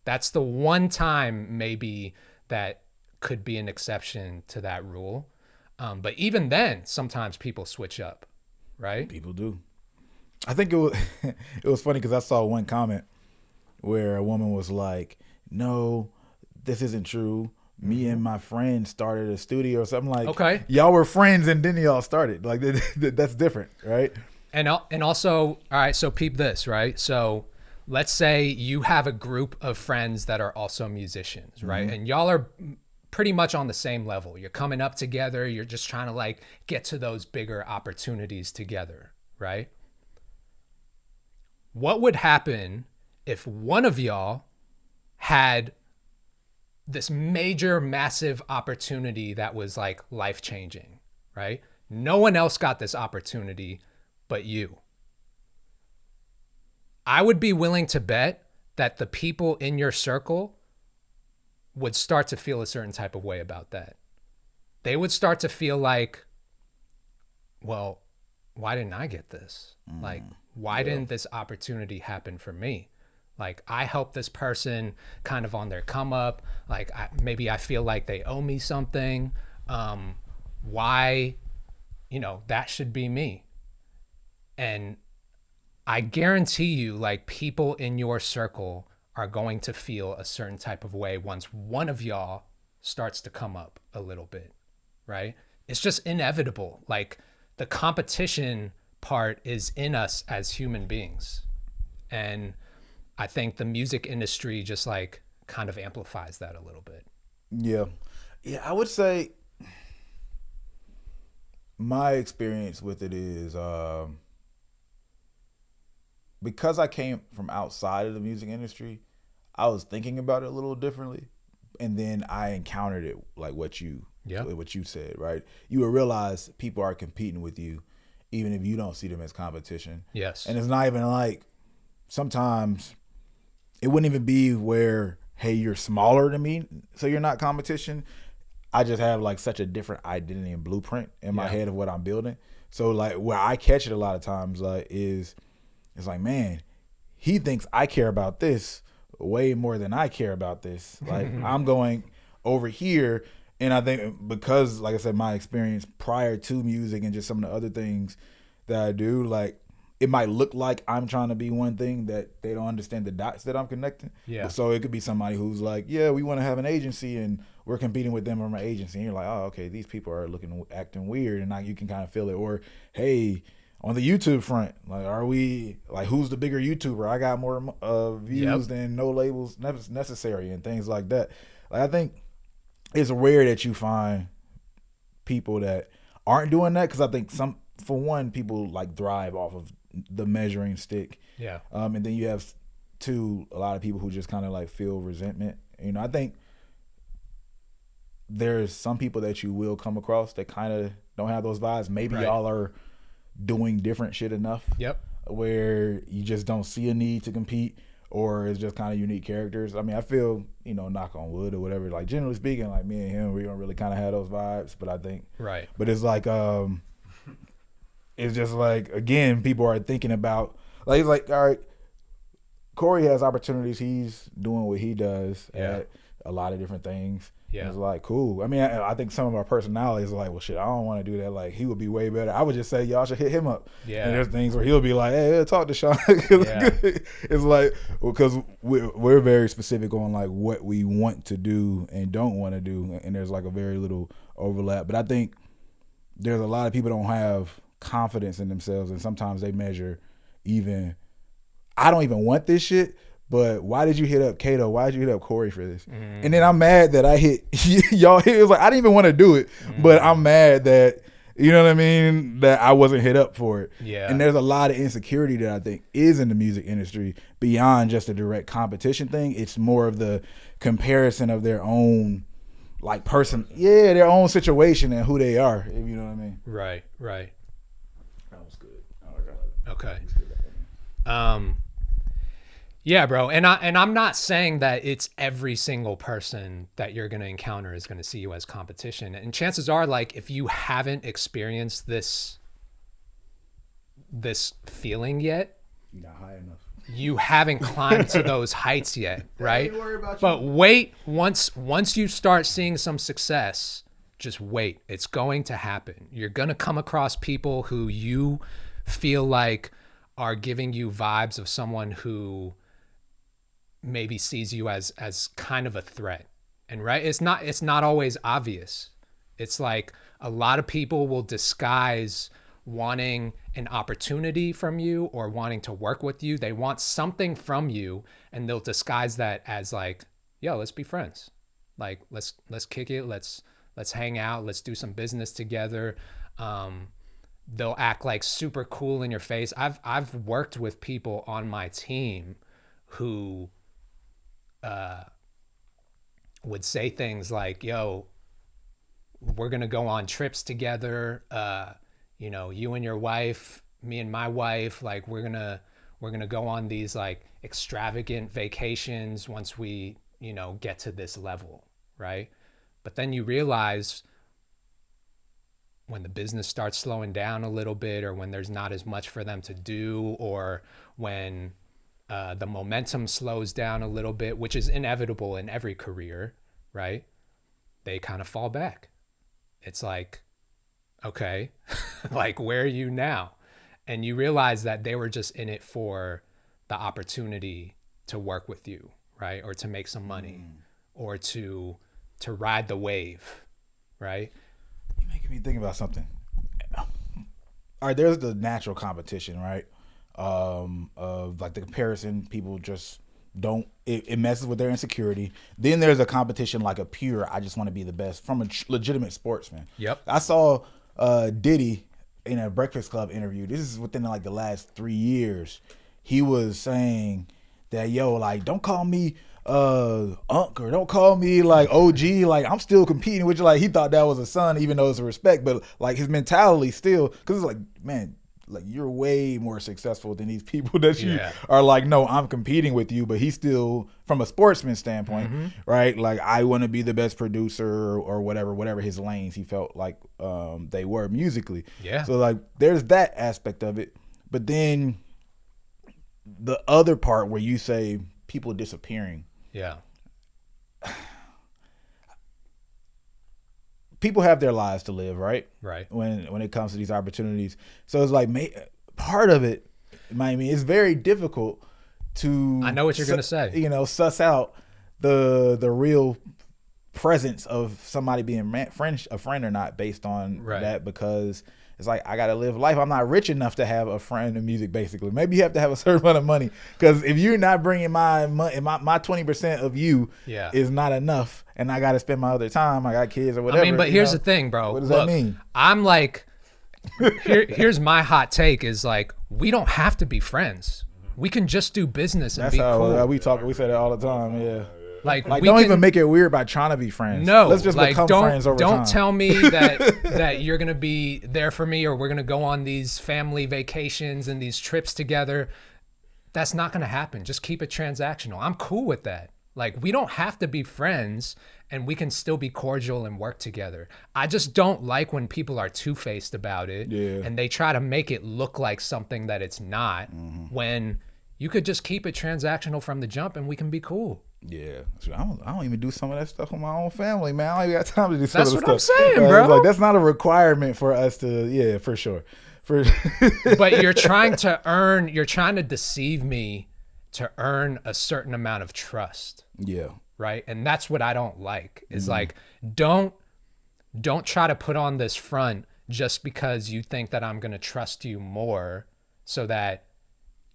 That's the one time maybe that could be an exception to that rule. But even then, sometimes people switch up, right? People do. I think it was funny because I saw one comment where a woman was like, no, this isn't true. Me and my friend started a studio or something. Like, okay, y'all were friends and then y'all started. Like, that's different, right? And also, all right, so peep this, right? So let's say you have a group of friends that are also musicians, right? And y'all are pretty much on the same level. You're coming up together. You're just trying to like get to those bigger opportunities together, right? What would happen if one of y'all had this major, massive opportunity that was like life-changing, right? No one else got this opportunity but you. I would be willing to bet that the people in your circle would start to feel a certain type of way about that. They would start to feel like, well, why didn't I get this? Like, why didn't this opportunity happen for me? Like, I helped this person kind of on their come up. Like, maybe I feel like they owe me something. Why, that should be me. And I guarantee you, like, people in your circle are going to feel a certain type of way once one of y'all starts to come up a little bit, right? It's just inevitable. Like, the competition part is in us as human beings. And I think the music industry just like kind of amplifies that a little bit. Yeah. Yeah, I would say my experience with it is because I came from outside of the music industry, I was thinking about it a little differently. And then I encountered it like what you said, right? You will realize people are competing with you even if you don't see them as competition. Yes. And it's not even like, sometimes it wouldn't even be where, hey, you're smaller than me, so you're not competition. I just have like such a different identity and blueprint in my head of what I'm building. So like where I catch it a lot of times like is, it's like, man, he thinks I care about this way more than I care about this. Like I'm going over here, and I think because, like I said, my experience prior to music and just some of the other things that I do, like it might look like I'm trying to be one thing that they don't understand the dots that I'm connecting. Yeah. So it could be somebody who's like, yeah, we want to have an agency and we're competing with them from an agency. And you're like, oh, okay, these people are acting weird. And now you can kind of feel it. Or, hey, on the YouTube front, like, are we, like, who's the bigger YouTuber? I got more views than No Labels Necessary and things like that. Like, I think it's rare that you find people that aren't doing that, because I think for one, people like thrive off of the measuring stick. Yeah. And then you have two, a lot of people who just kind of like feel resentment. You know, I think there's some people that you will come across that kind of don't have those vibes. Maybe y'all are doing different shit enough. Yep. Where you just don't see a need to compete, or it's just kind of unique characters. I mean, I feel, you know, knock on wood or whatever, like generally speaking, like me and him, we don't really kind of have those vibes. But I think, but it's like, it's just like, again, people are thinking about, like, it's like, all right, Corey has opportunities. He's doing what he does at a lot of different things. Yeah. It's like, cool. I mean, I think some of our personalities are like, well, shit, I don't want to do that. Like, he would be way better. I would just say, y'all should hit him up. Yeah. And there's things where he'll be like, hey, talk to Sean. It's like, because we're very specific on like what we want to do and don't want to do. And there's like a very little overlap. But I think there's a lot of people don't have confidence in themselves. And sometimes they measure even, I don't even want this shit. But why did you hit up Kato? Why did you hit up Corey for this? And then I'm mad that I hit y'all. It was like, I didn't even want to do it, but I'm mad that, you know what I mean, that I wasn't hit up for it. Yeah. And there's a lot of insecurity that I think is in the music industry beyond just a direct competition thing. It's more of the comparison of their own, like, person, their own situation and who they are, if you know what I mean. Right. That was good. Okay. Yeah, bro. And I'm not saying that it's every single person that you're going to encounter is going to see you as competition. And chances are, like, if you haven't experienced this feeling yet, you're not high enough. You haven't climbed to those heights yet, right? But wait, once you start seeing some success, just wait. It's going to happen. You're going to come across people who you feel like are giving you vibes of someone who maybe sees you as kind of a threat. And it's not always obvious. It's like a lot of people will disguise wanting an opportunity from you or wanting to work with you. They want something from you, and they'll disguise that as like, yo, let's be friends. Like, let's kick it. Let's hang out. Let's do some business together. They'll act like super cool in your face. I've worked with people on my team who would say things like, yo, we're going to go on trips together. You know, you and your wife, me and my wife, like we're going to go on these like extravagant vacations once we, you know, get to this level. Right. But then you realize when the business starts slowing down a little bit, or when there's not as much for them to do, or when the momentum slows down a little bit, which is inevitable in every career, right? They kind of fall back. It's like, okay, like, where are you now? And you realize that they were just in it for the opportunity to work with you, right? Or to make some money, or to ride the wave, right? You're making me think about something. All right, there's the natural competition, right? Of like the comparison, people just don't, it messes with their insecurity. Then there's a competition like a pure, I just want to be the best from a legitimate sportsman. Yep. I saw Diddy in a Breakfast Club interview. This is within like the last 3 years. He was saying that, yo, like, don't call me Unc, or don't call me like OG, like I'm still competing with you. Like, he thought that was a son, even though it's a respect, but like his mentality still, because it's like, man, like you're way more successful than these people that you Yeah. are like, no, I'm competing with you, but he's still from a sportsman standpoint, right? Like I want to be the best producer or whatever his lanes he felt like they were musically. Yeah. So like there's that aspect of it, but then the other part where you say people disappearing. Yeah. People have their lives to live, right? Right. When it comes to these opportunities. So it's like part of it, I mean, it's very difficult to I know what you're going to say. You know, suss out the real presence of somebody being a friend or not based on that, because it's like I gotta live life. I'm not rich enough to have a friend in music. Basically, maybe you have to have a certain amount of money, because if you're not bringing my 20% of you is not enough, and I gotta spend my other time. I got kids or whatever. I mean, but here's the thing, bro. What does that mean? I'm like, here's my hot take: is like we don't have to be friends. We can just do business and That's be how cool. we talk. We say that all the time. Yeah. Like Like, we don't can, even make it weird by trying to be friends. No, let's just like, become friends over time. Don't tell me that you're gonna be there for me, or we're gonna go on these family vacations and these trips together. That's not gonna happen. Just keep it transactional. I'm cool with that. Like we don't have to be friends, and we can still be cordial and work together. I just don't like when people are two-faced about it, and they try to make it look like something that it's not. When you could just keep it transactional from the jump, and we can be cool. Yeah, I don't even do some of that stuff with my own family, man. I don't even got time to do some of That's that what stuff. I'm saying, bro. Like that's not a requirement for us to. Yeah, for sure. But you're trying to deceive me to earn a certain amount of trust. Yeah. Right. And that's what I don't like is like, don't try to put on this front just because you think that I'm going to trust you more so that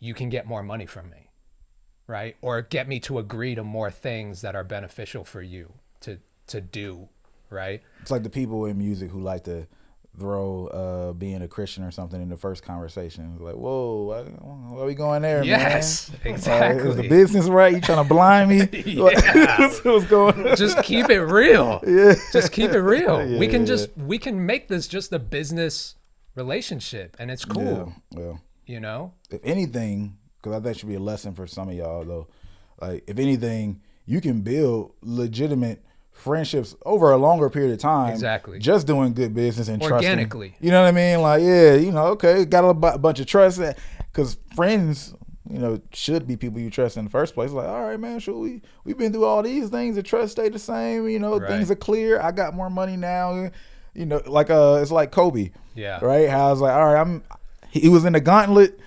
you can get more money from me. Right. Or get me to agree to more things that are beneficial for you to do. Right. It's like the people in music who like to throw being a Christian or something in the first conversation. It's like, whoa, why are we going there, Yes, man? exactly. Is the business right? You trying to blind me? Yeah. What's going on? Just keep it real. Yeah. Just keep it real. Yeah, We can make this just a business relationship, and it's cool. Yeah. Well, you know? if anything, because I think it should be a lesson for some of y'all though. Like, if anything, you can build legitimate friendships over a longer period of time. Exactly. Just doing good business and Organically. trusting. You know what I mean? Like, yeah, you know, okay, got a bunch of trust. Because friends, you know, should be people you trust in the first place. Like, all right, man, we've been through all these things. The trust stayed the same. You know, things are clear. I got more money now. You know, like it's like Kobe. Yeah. Right? How I was like, all right, he was in the gauntlet.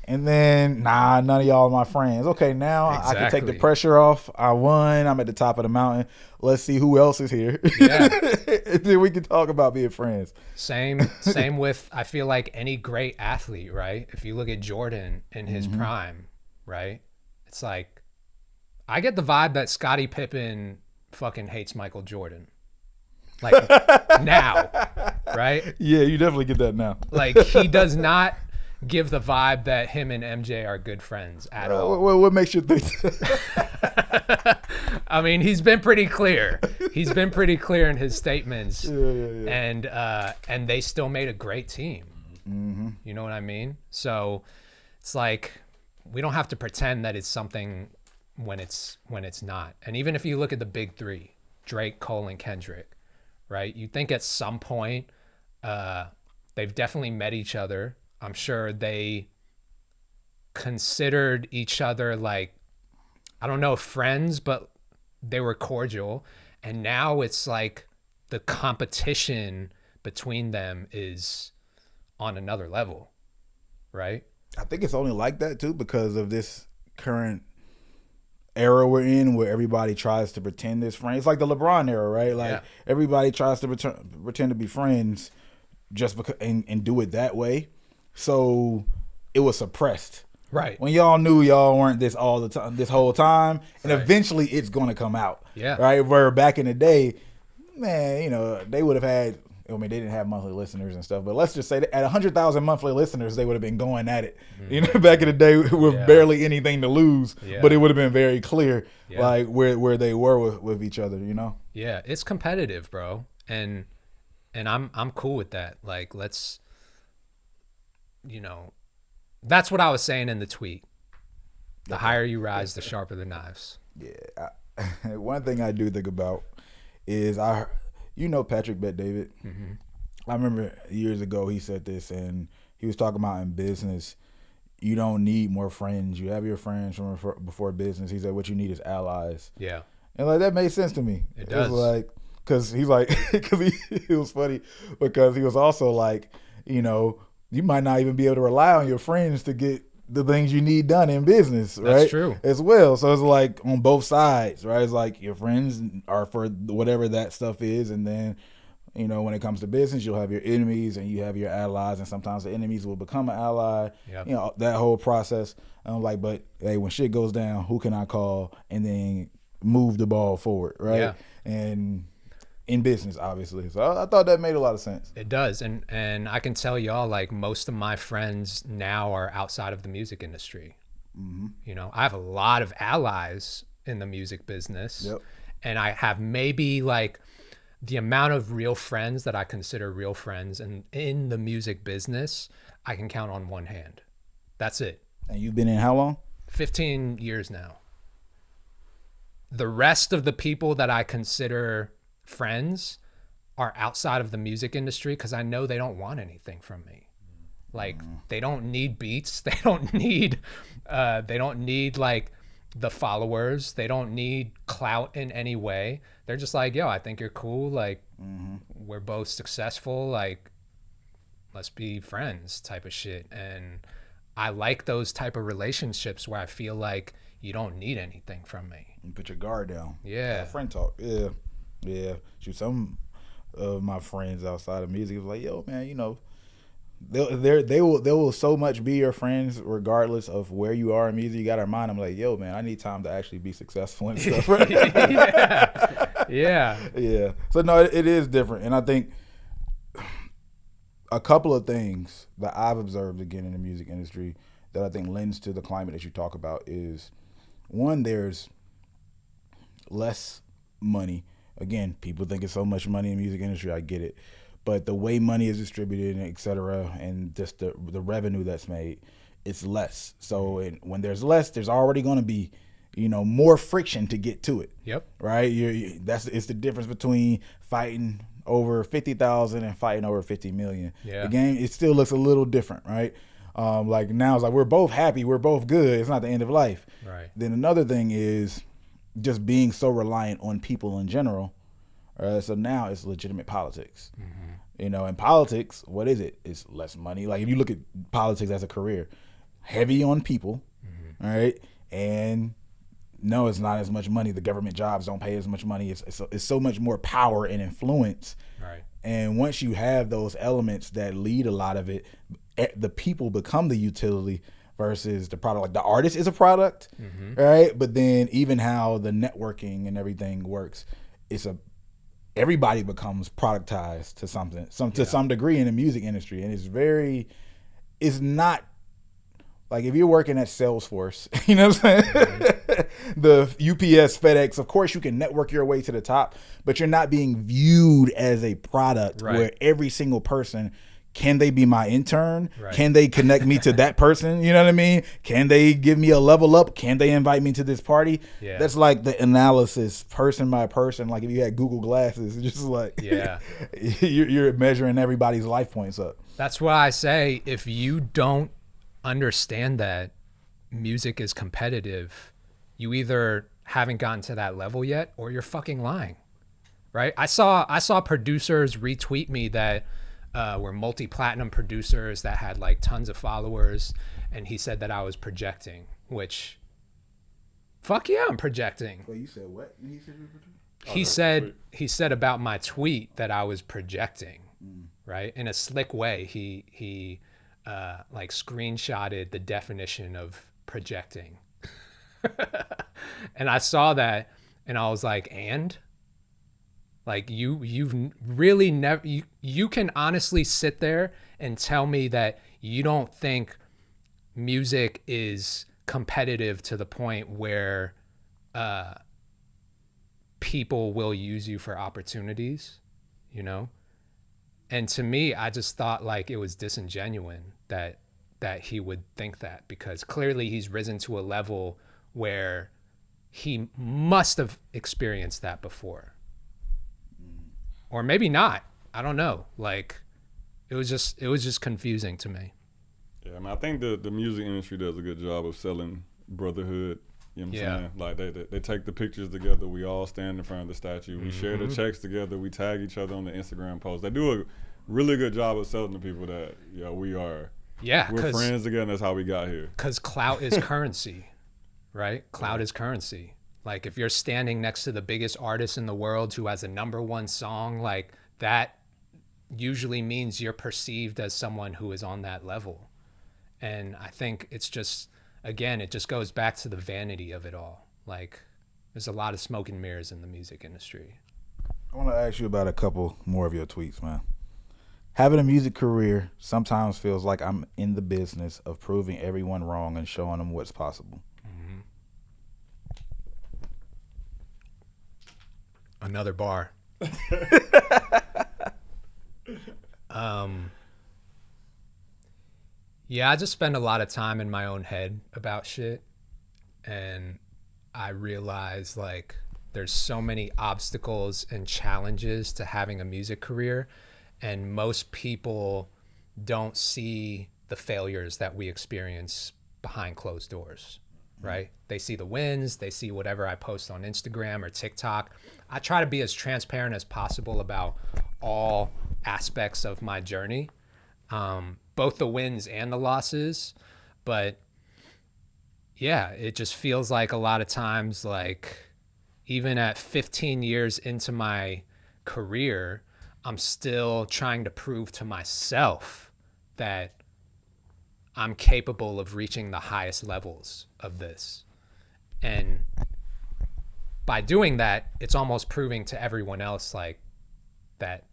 And then, none of y'all are my friends. Okay, now I can take the pressure off. I won. I'm at the top of the mountain. Let's see who else is here. Yeah. And then we can talk about being friends. Same with, I feel like any great athlete, right? If you look at Jordan in his prime, right? It's like, I get the vibe that Scottie Pippen fucking hates Michael Jordan. Like, now, right? Yeah, you definitely get that now. Like, he does not give the vibe that him and MJ are good friends at all. What makes you think that? I mean, he's been pretty clear. He's been pretty clear in his statements. Yeah. And they still made a great team. Mm-hmm. You know what I mean? So it's like, we don't have to pretend that it's something when it's not. And even if you look at the big three, Drake, Cole, and Kendrick, right? You think at some point they've definitely met each other. I'm sure they considered each other like, I don't know if friends, but they were cordial. And now it's like the competition between them is on another level, right? I think it's only like that too because of this current era we're in where everybody tries to pretend it's friends. It's like the LeBron era, right? Like everybody tries to pretend to be friends just because and do it that way. So it was suppressed. Right. When y'all knew y'all weren't this all the time, this whole time, and eventually it's going to come out. Yeah. Right. Where back in the day, man, you know, they would have had, I mean, they didn't have monthly listeners and stuff, but let's just say that at 100,000 monthly listeners, they would have been going at it. Mm-hmm. You know, back in the day with barely anything to lose, but it would have been very clear, like where they were with each other. You know. Yeah, it's competitive, bro, and I'm cool with that. Like, let's you know, that's what I was saying in the tweet. The higher you rise, the sharper the knives. Yeah. One thing I do think about is Patrick Bet-David. Mm-hmm. I remember years ago he said this, and he was talking about in business, you don't need more friends. You have your friends from before business. He said what you need is allies. Yeah. And like that made sense to me. It does. Was like, because he's like, it was funny because he was also like, you might not even be able to rely on your friends to get the things you need done in business, right? That's true. As well. So it's like on both sides, right? It's like your friends are for whatever that stuff is. And then, when it comes to business, you'll have your enemies and you have your allies. And sometimes the enemies will become an ally, Yep. That whole process. And I'm like, but hey, when shit goes down, who can I call? And then move the ball forward, right? Yeah. And in business, obviously. So I thought that made a lot of sense. It does. And I can tell y'all, like, most of my friends now are outside of the music industry. Mm-hmm. I have a lot of allies in the music business. Yep. And I have maybe like the amount of real friends that I consider real friends and in the music business, I can count on one hand. That's it. And you've been in how long? 15 years now. The rest of the people that I consider friends are outside of the music industry because I know they don't want anything from me. Like they don't need beats. They don't need like the followers. They don't need clout in any way. They're just like, yo, I think you're cool. Like we're both successful. Like let's be friends type of shit. And I like those type of relationships where I feel like you don't need anything from me. You put your guard down. Yeah. Friend talk. Yeah. Yeah. Shoot, some of my friends outside of music was like, yo, man, they will so much be your friends regardless of where you are in music. You got to remind them like, yo, man, I need time to actually be successful and stuff. Right? Yeah. Yeah. So no, it is different. And I think a couple of things that I've observed again in the music industry that I think lends to the climate that you talk about is one, there's less money. Again, people think it's so much money in the music industry. I get it. But the way money is distributed, et cetera, and just the revenue that's made, it's less. So when there's less, there's already going to be, more friction to get to it. Yep. Right? It's the difference between fighting over 50,000 and fighting over 50 million. Yeah. The game, it still looks a little different, right? Like now it's like we're both happy, we're both good. It's not the end of life. Right. Then another thing is just being so reliant on people in general. So now it's legitimate politics. In politics, what is it? It's less money. Like if you look at politics as a career, heavy on people, all right? And no, it's not as much money. The government jobs don't pay as much money. It's so much more power and influence. Right. And once you have those elements that lead a lot of it, the people become the utility versus the product. Like the artist is a product, right? But then even how the networking and everything works, everybody becomes productized to something, to some degree in the music industry. And it's not like if you're working at Salesforce, you know what I'm saying? The UPS, FedEx, of course you can network your way to the top, but you're not being viewed as a product where every single person, can they be my intern? Right. Can they connect me to that person? You know what I mean? Can they give me a level up? Can they invite me to this party? Yeah. That's like the analysis person by person. Like if you had Google Glasses, it's just like you're measuring everybody's life points up. That's why I say if you don't understand that music is competitive, you either haven't gotten to that level yet or you're fucking lying. Right? I saw producers retweet me that were multi-platinum producers that had like tons of followers, and he said that I was projecting, which fuck yeah, I'm projecting. Wait, you said what? He said you were projecting? He said about my tweet that I was projecting, right? In a slick way. He like screenshotted the definition of projecting. And I saw that and I was like, and like you've really never, you can honestly sit there and tell me that you don't think music is competitive to the point where people will use you for opportunities, And to me, I just thought like it was disingenuous that that he would think that, because clearly he's risen to a level where he must have experienced that before. Or maybe not. I don't know. Like, it was just confusing to me. Yeah, I mean, I think the music industry does a good job of selling brotherhood. You know what I'm saying? Like they take the pictures together. We all stand in front of the statue. We share the checks together. We tag each other on the Instagram post. They do a really good job of selling to people that we're friends together. And that's how we got here. Because clout is currency, right? Clout is currency. Like, if you're standing next to the biggest artist in the world who has a #1 song, like, that usually means you're perceived as someone who is on that level. And I think it's just, again, it just goes back to the vanity of it all. Like, there's a lot of smoke and mirrors in the music industry. I want to ask you about a couple more of your tweets, man. Having a music career sometimes feels like I'm in the business of proving everyone wrong and showing them what's possible. Another bar. Yeah, I just spend a lot of time in my own head about shit, and I realize, like, there's so many obstacles and challenges to having a music career, and most people don't see the failures that we experience behind closed doors, right? They see the wins, they see whatever I post on Instagram or TikTok. I try to be as transparent as possible about all aspects of my journey, both the wins and the losses. But yeah, it just feels like a lot of times, like, even at 15 years into my career, I'm still trying to prove to myself that I'm capable of reaching the highest levels of this. And by doing that, it's almost proving to everyone else, like, that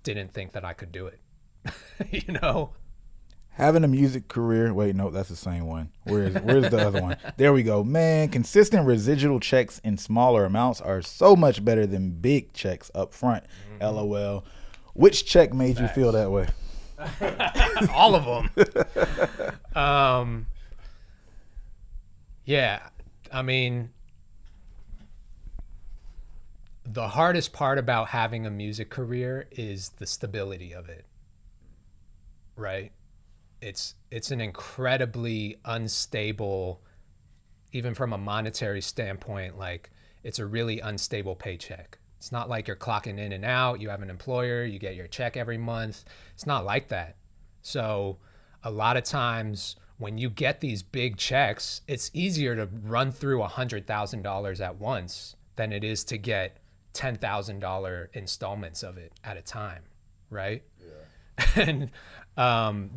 didn't think that I could do it. You know? Having a music career. Wait, no, that's the same one. Where's the other one? There we go. Man, consistent residual checks in smaller amounts are so much better than big checks up front. LOL. Which check made you feel that way? All of them. Yeah, I mean, the hardest part about having a music career is the stability of it, right? It's an incredibly unstable, even from a monetary standpoint, like, it's a really unstable paycheck. It's not like you're clocking in and out, you have an employer, you get your check every month. It's not like that. So a lot of times when you get these big checks, it's easier to run through $100,000 at once than it is to get $10,000 installments of it at a time, right? Yeah. And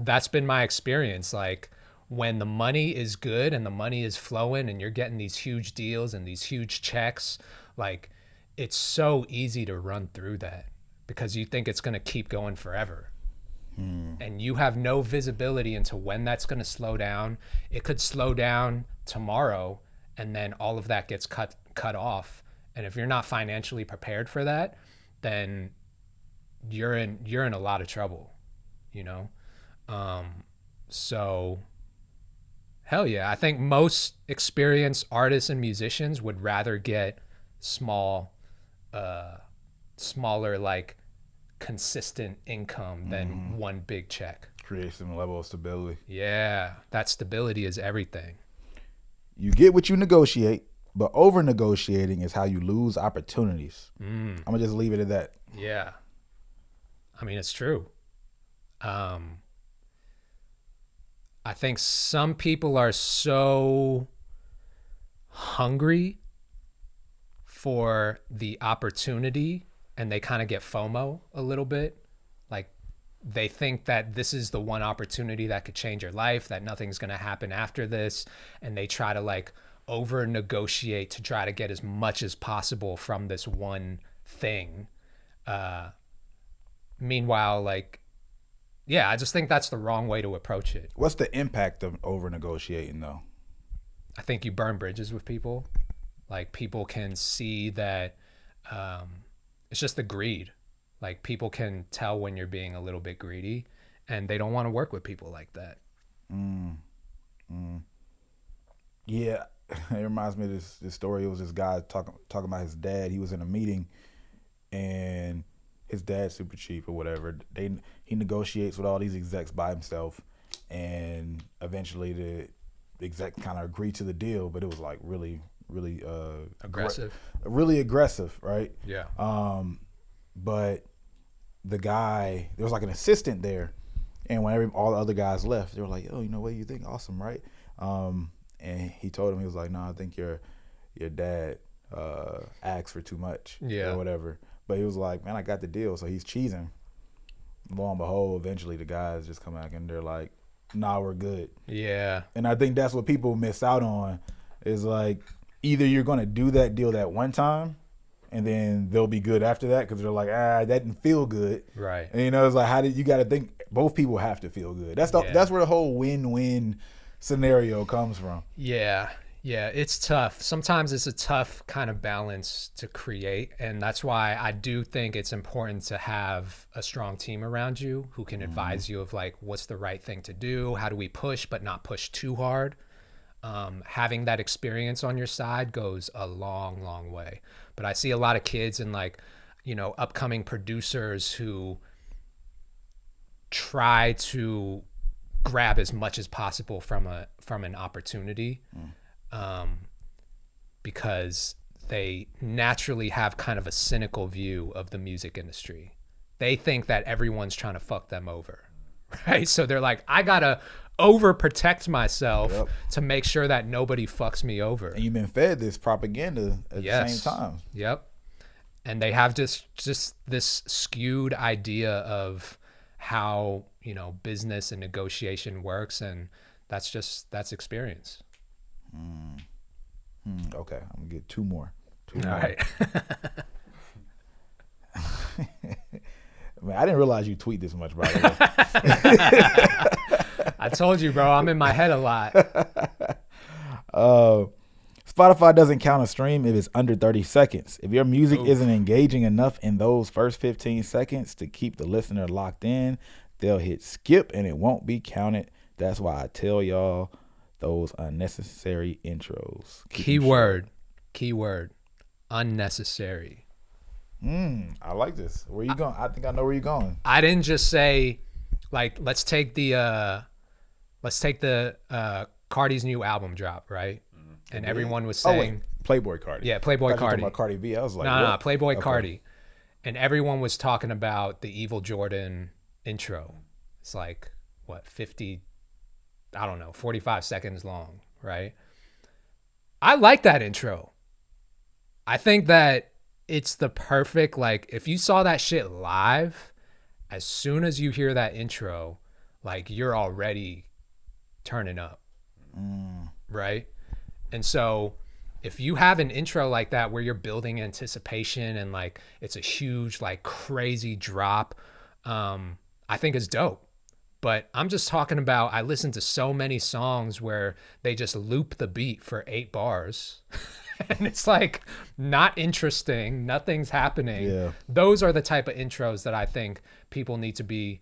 that's been my experience. Like, when the money is good and the money is flowing and you're getting these huge deals and these huge checks, like, it's so easy to run through that because you think it's going to keep going forever. And you have no visibility into when that's going to slow down. It could slow down tomorrow, and then all of that gets cut off. And if you're not financially prepared for that, then you're in a lot of trouble, you know? So hell yeah, I think most experienced artists and musicians would rather get smaller, like, consistent income than one big check. Create some level of stability. Yeah, that stability is everything. You get what you negotiate, but over negotiating is how you lose opportunities. I'm gonna just leave it at that. Yeah, I mean, it's true. I think some people are so hungry for the opportunity and they kind of get FOMO a little bit. Like, they think that this is the one opportunity that could change your life, that nothing's going to happen after this. And they try to, like, over negotiate to try to get as much as possible from this one thing. Meanwhile, like, yeah, I just think that's the wrong way to approach it. What's the impact of over negotiating though? I think you burn bridges with people. Like, people can see that, it's just the greed. Like, people can tell when you're being a little bit greedy, and they don't want to work with people like that. Yeah, it reminds me of this story. It was this guy talking about his dad. He was in a meeting, and his dad's super cheap or whatever. He negotiates with all these execs by himself, and eventually the exec kind of agreed to the deal, but it was like really Aggressive. really aggressive, right? Yeah. But the guy, there was like an assistant there, and when all the other guys left, they were like, "Oh, you know what do you think? Awesome, right?" And he told him, he was like, "No, I think your dad asked for too much, or whatever." But he was like, "Man, I got the deal," so he's cheesing. Lo and behold, eventually the guys just come back and they're like, "Nah, we're good." Yeah. And I think that's what people miss out on, is like, either you're gonna do that deal that one time, and then they'll be good after that because they're like, that didn't feel good, Right? And it's like, you got to think both people have to feel good. That's where the whole win-win scenario comes from. Yeah, it's tough. Sometimes it's a tough kind of balance to create, and that's why I do think it's important to have a strong team around you who can advise you of like, what's the right thing to do, how do we push but not push too hard. Having that experience on your side goes a long way. But I see a lot of kids and like, upcoming producers who try to grab as much as possible from an opportunity, because they naturally have kind of a cynical view of the music industry. They think that everyone's trying to fuck them over, right? So they're like, I gotta overprotect myself to make sure that nobody fucks me over. And you've been fed this propaganda at the same time. Yep. And they have just this skewed idea of how, business and negotiation works, and that's experience. Okay, I'm gonna get two more. All right. Man, I didn't realize you tweet this much, by the way. I told you, bro, I'm in my head a lot. Spotify doesn't count a stream if it's under 30 seconds. If your music isn't engaging enough in those first 15 seconds to keep the listener locked in, they'll hit skip and it won't be counted. That's why I tell y'all those unnecessary intros. Keyword, unnecessary. I like this. Where you going? I think I know where you're going. I didn't just say, like, let's take the Cardi's new album drop, right? And everyone was saying Playboy Cardi. Yeah, Playboy Cardi. About Cardi B. I was like, no, Playboy Cardi. And everyone was talking about the Evil Jordan intro. It's like, what, 45 seconds long, right? I like that intro. I think that it's the perfect, like, if you saw that shit live, as soon as you hear that intro, like, you're already turning up, right? And so if you have an intro like that where you're building anticipation and like it's a huge, like, crazy drop, I think it's dope. But I'm just talking about, I listen to so many songs where they just loop the beat for 8 bars and it's like not interesting, nothing's happening. Yeah. Those are the type of intros that I think people need to be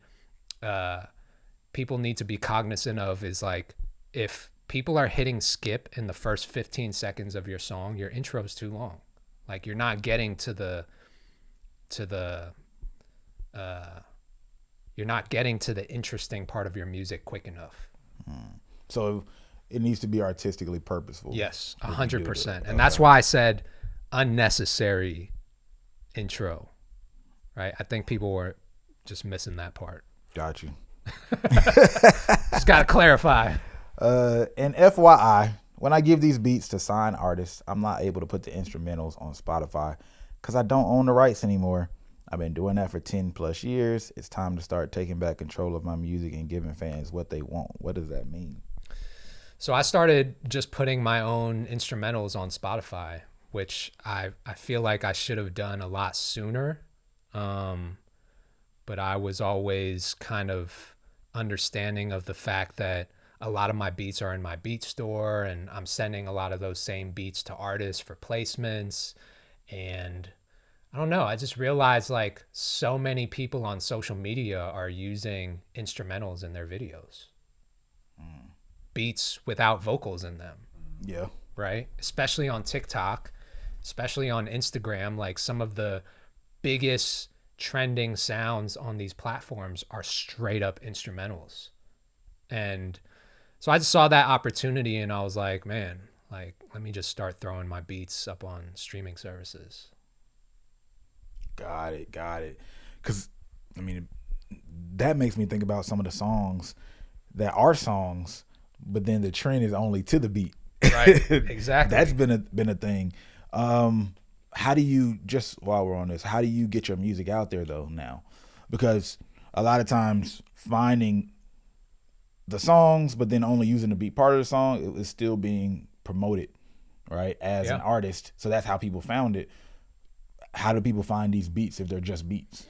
cognizant of, is like, if people are hitting skip in the first 15 seconds of your song, your intro's too long. Like, you're not getting to the interesting part of your music quick enough. So it needs to be artistically purposeful. Yes, 100%. And that's why I said unnecessary intro, right? I think people were just missing that part. Got you. Just got to clarify. And FYI, when I give these beats to sign artists, I'm not able to put the instrumentals on Spotify because I don't own the rights anymore. I've been doing that for 10 plus years. It's time to start taking back control of my music and giving fans what they want. What does that mean? So I started just putting my own instrumentals on Spotify, which I feel like I should have done a lot sooner. But I was always kind of understanding of the fact that a lot of my beats are in my beat store, and I'm sending a lot of those same beats to artists for placements. And I don't know. I just realized like so many people on social media are using instrumentals in their videos. Beats without vocals in them. Yeah. Right? Especially on TikTok, especially on Instagram, like some of the biggest trending sounds on these platforms are straight up instrumentals. And so I just saw that opportunity and I was like, man, like let me just start throwing my beats up on streaming services. Got it. Because, I mean, that makes me think about some of the songs that are songs, but then the trend is only to the beat. Right, exactly. That's been a thing. How do you, just while we're on this, how do you get your music out there, though, now? Because a lot of times finding the songs, but then only using the beat part of the song, it was still being promoted, right, as an artist. So that's how people found it. How do people find these beats if they're just beats?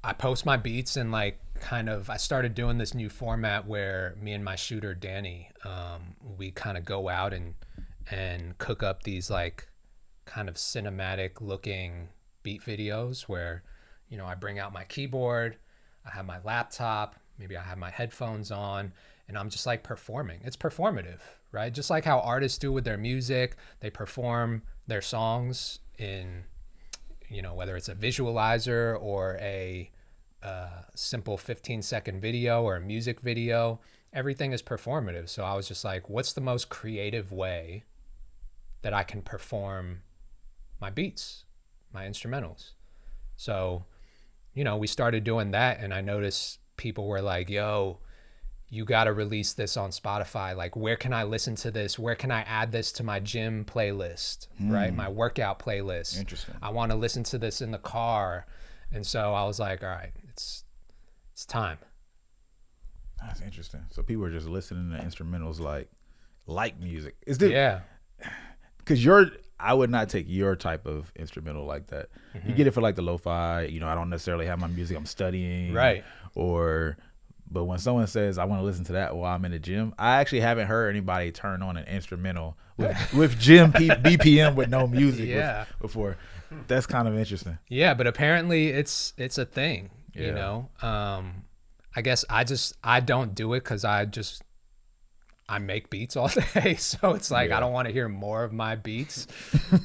I post my beats and like I started doing this new format where me and my shooter Danny, we kind of go out and cook up these like kind of cinematic looking beat videos where, you know, I bring out my keyboard, I have my laptop, maybe I have my headphones on, and I'm just like performing. It's performative, right? Just like how artists do with their music, they perform their songs in, you know, whether it's a visualizer or a simple 15-second video or a music video, everything is performative. So I was just like, what's the most creative way that I can perform my beats, my instrumentals? So, you know, we started doing that and I noticed people were like, yo, you got to release this on Spotify. Like, where can I listen to this? Where can I add this to my gym playlist, right? My workout playlist. Interesting. I want to listen to this in the car. And so I was like, all right, it's time. That's interesting. So people are just listening to instrumentals like music. Is there? Yeah. Because I would not take your type of instrumental like that. Mm-hmm. You get it for like the lo-fi. You know, I don't necessarily have my music I'm studying. Right. But when someone says I want to listen to that while I'm in the gym, I actually haven't heard anybody turn on an instrumental with gym BPM with no music before. That's kind of interesting. Yeah, but apparently it's a thing, you know. I guess I don't do it because I make beats all day, so it's like I don't want to hear more of my beats.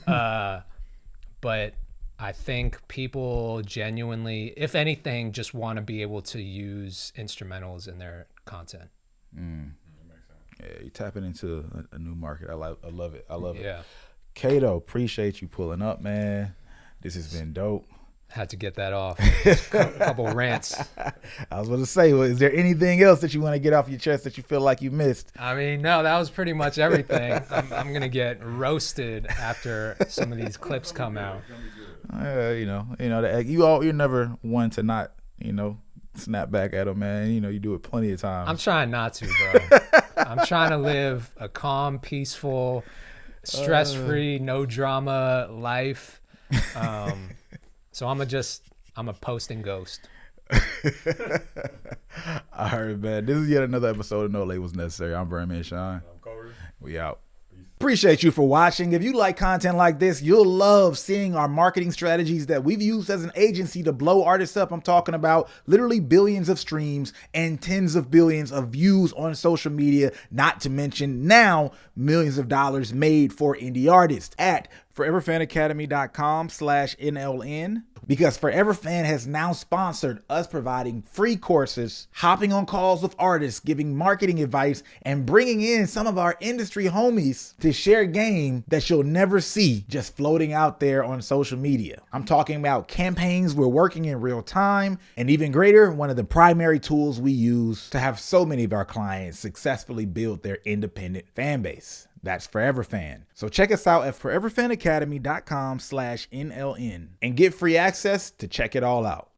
But I think people genuinely, if anything, just want to be able to use instrumentals in their content. Yeah, you're tapping into a new market. I love it. I love it. Yeah. Kato, appreciate you pulling up, man. This has been dope. Had to get that off. A couple rants. I was going to say, well, is there anything else that you want to get off your chest that you feel like you missed? I mean, no, that was pretty much everything. I'm going to get roasted after some of these clips come out. You're never one to not, snap back at them, man. You do it plenty of times. I'm trying not to, bro. I'm trying to live a calm, peaceful, stress-free, no drama life. So I'm a posting ghost. All right, man. This is yet another episode of No Labels Necessary. I'm Brian Man Sean. I'm Corey. We out. Appreciate you for watching. If you like content like this, you'll love seeing our marketing strategies that we've used as an agency to blow artists up. I'm talking about literally billions of streams and tens of billions of views on social media, not to mention now millions of dollars made for indie artists at foreverfanacademy.com/NLN. Because Forever Fan has now sponsored us providing free courses, hopping on calls with artists, giving marketing advice, and bringing in some of our industry homies to share game that you'll never see just floating out there on social media. I'm talking about campaigns we're working in real time, and even greater, one of the primary tools we use to have so many of our clients successfully build their independent fan base. That's Forever Fan. So check us out at foreverfanacademy.com/NLN and get free access to check it all out.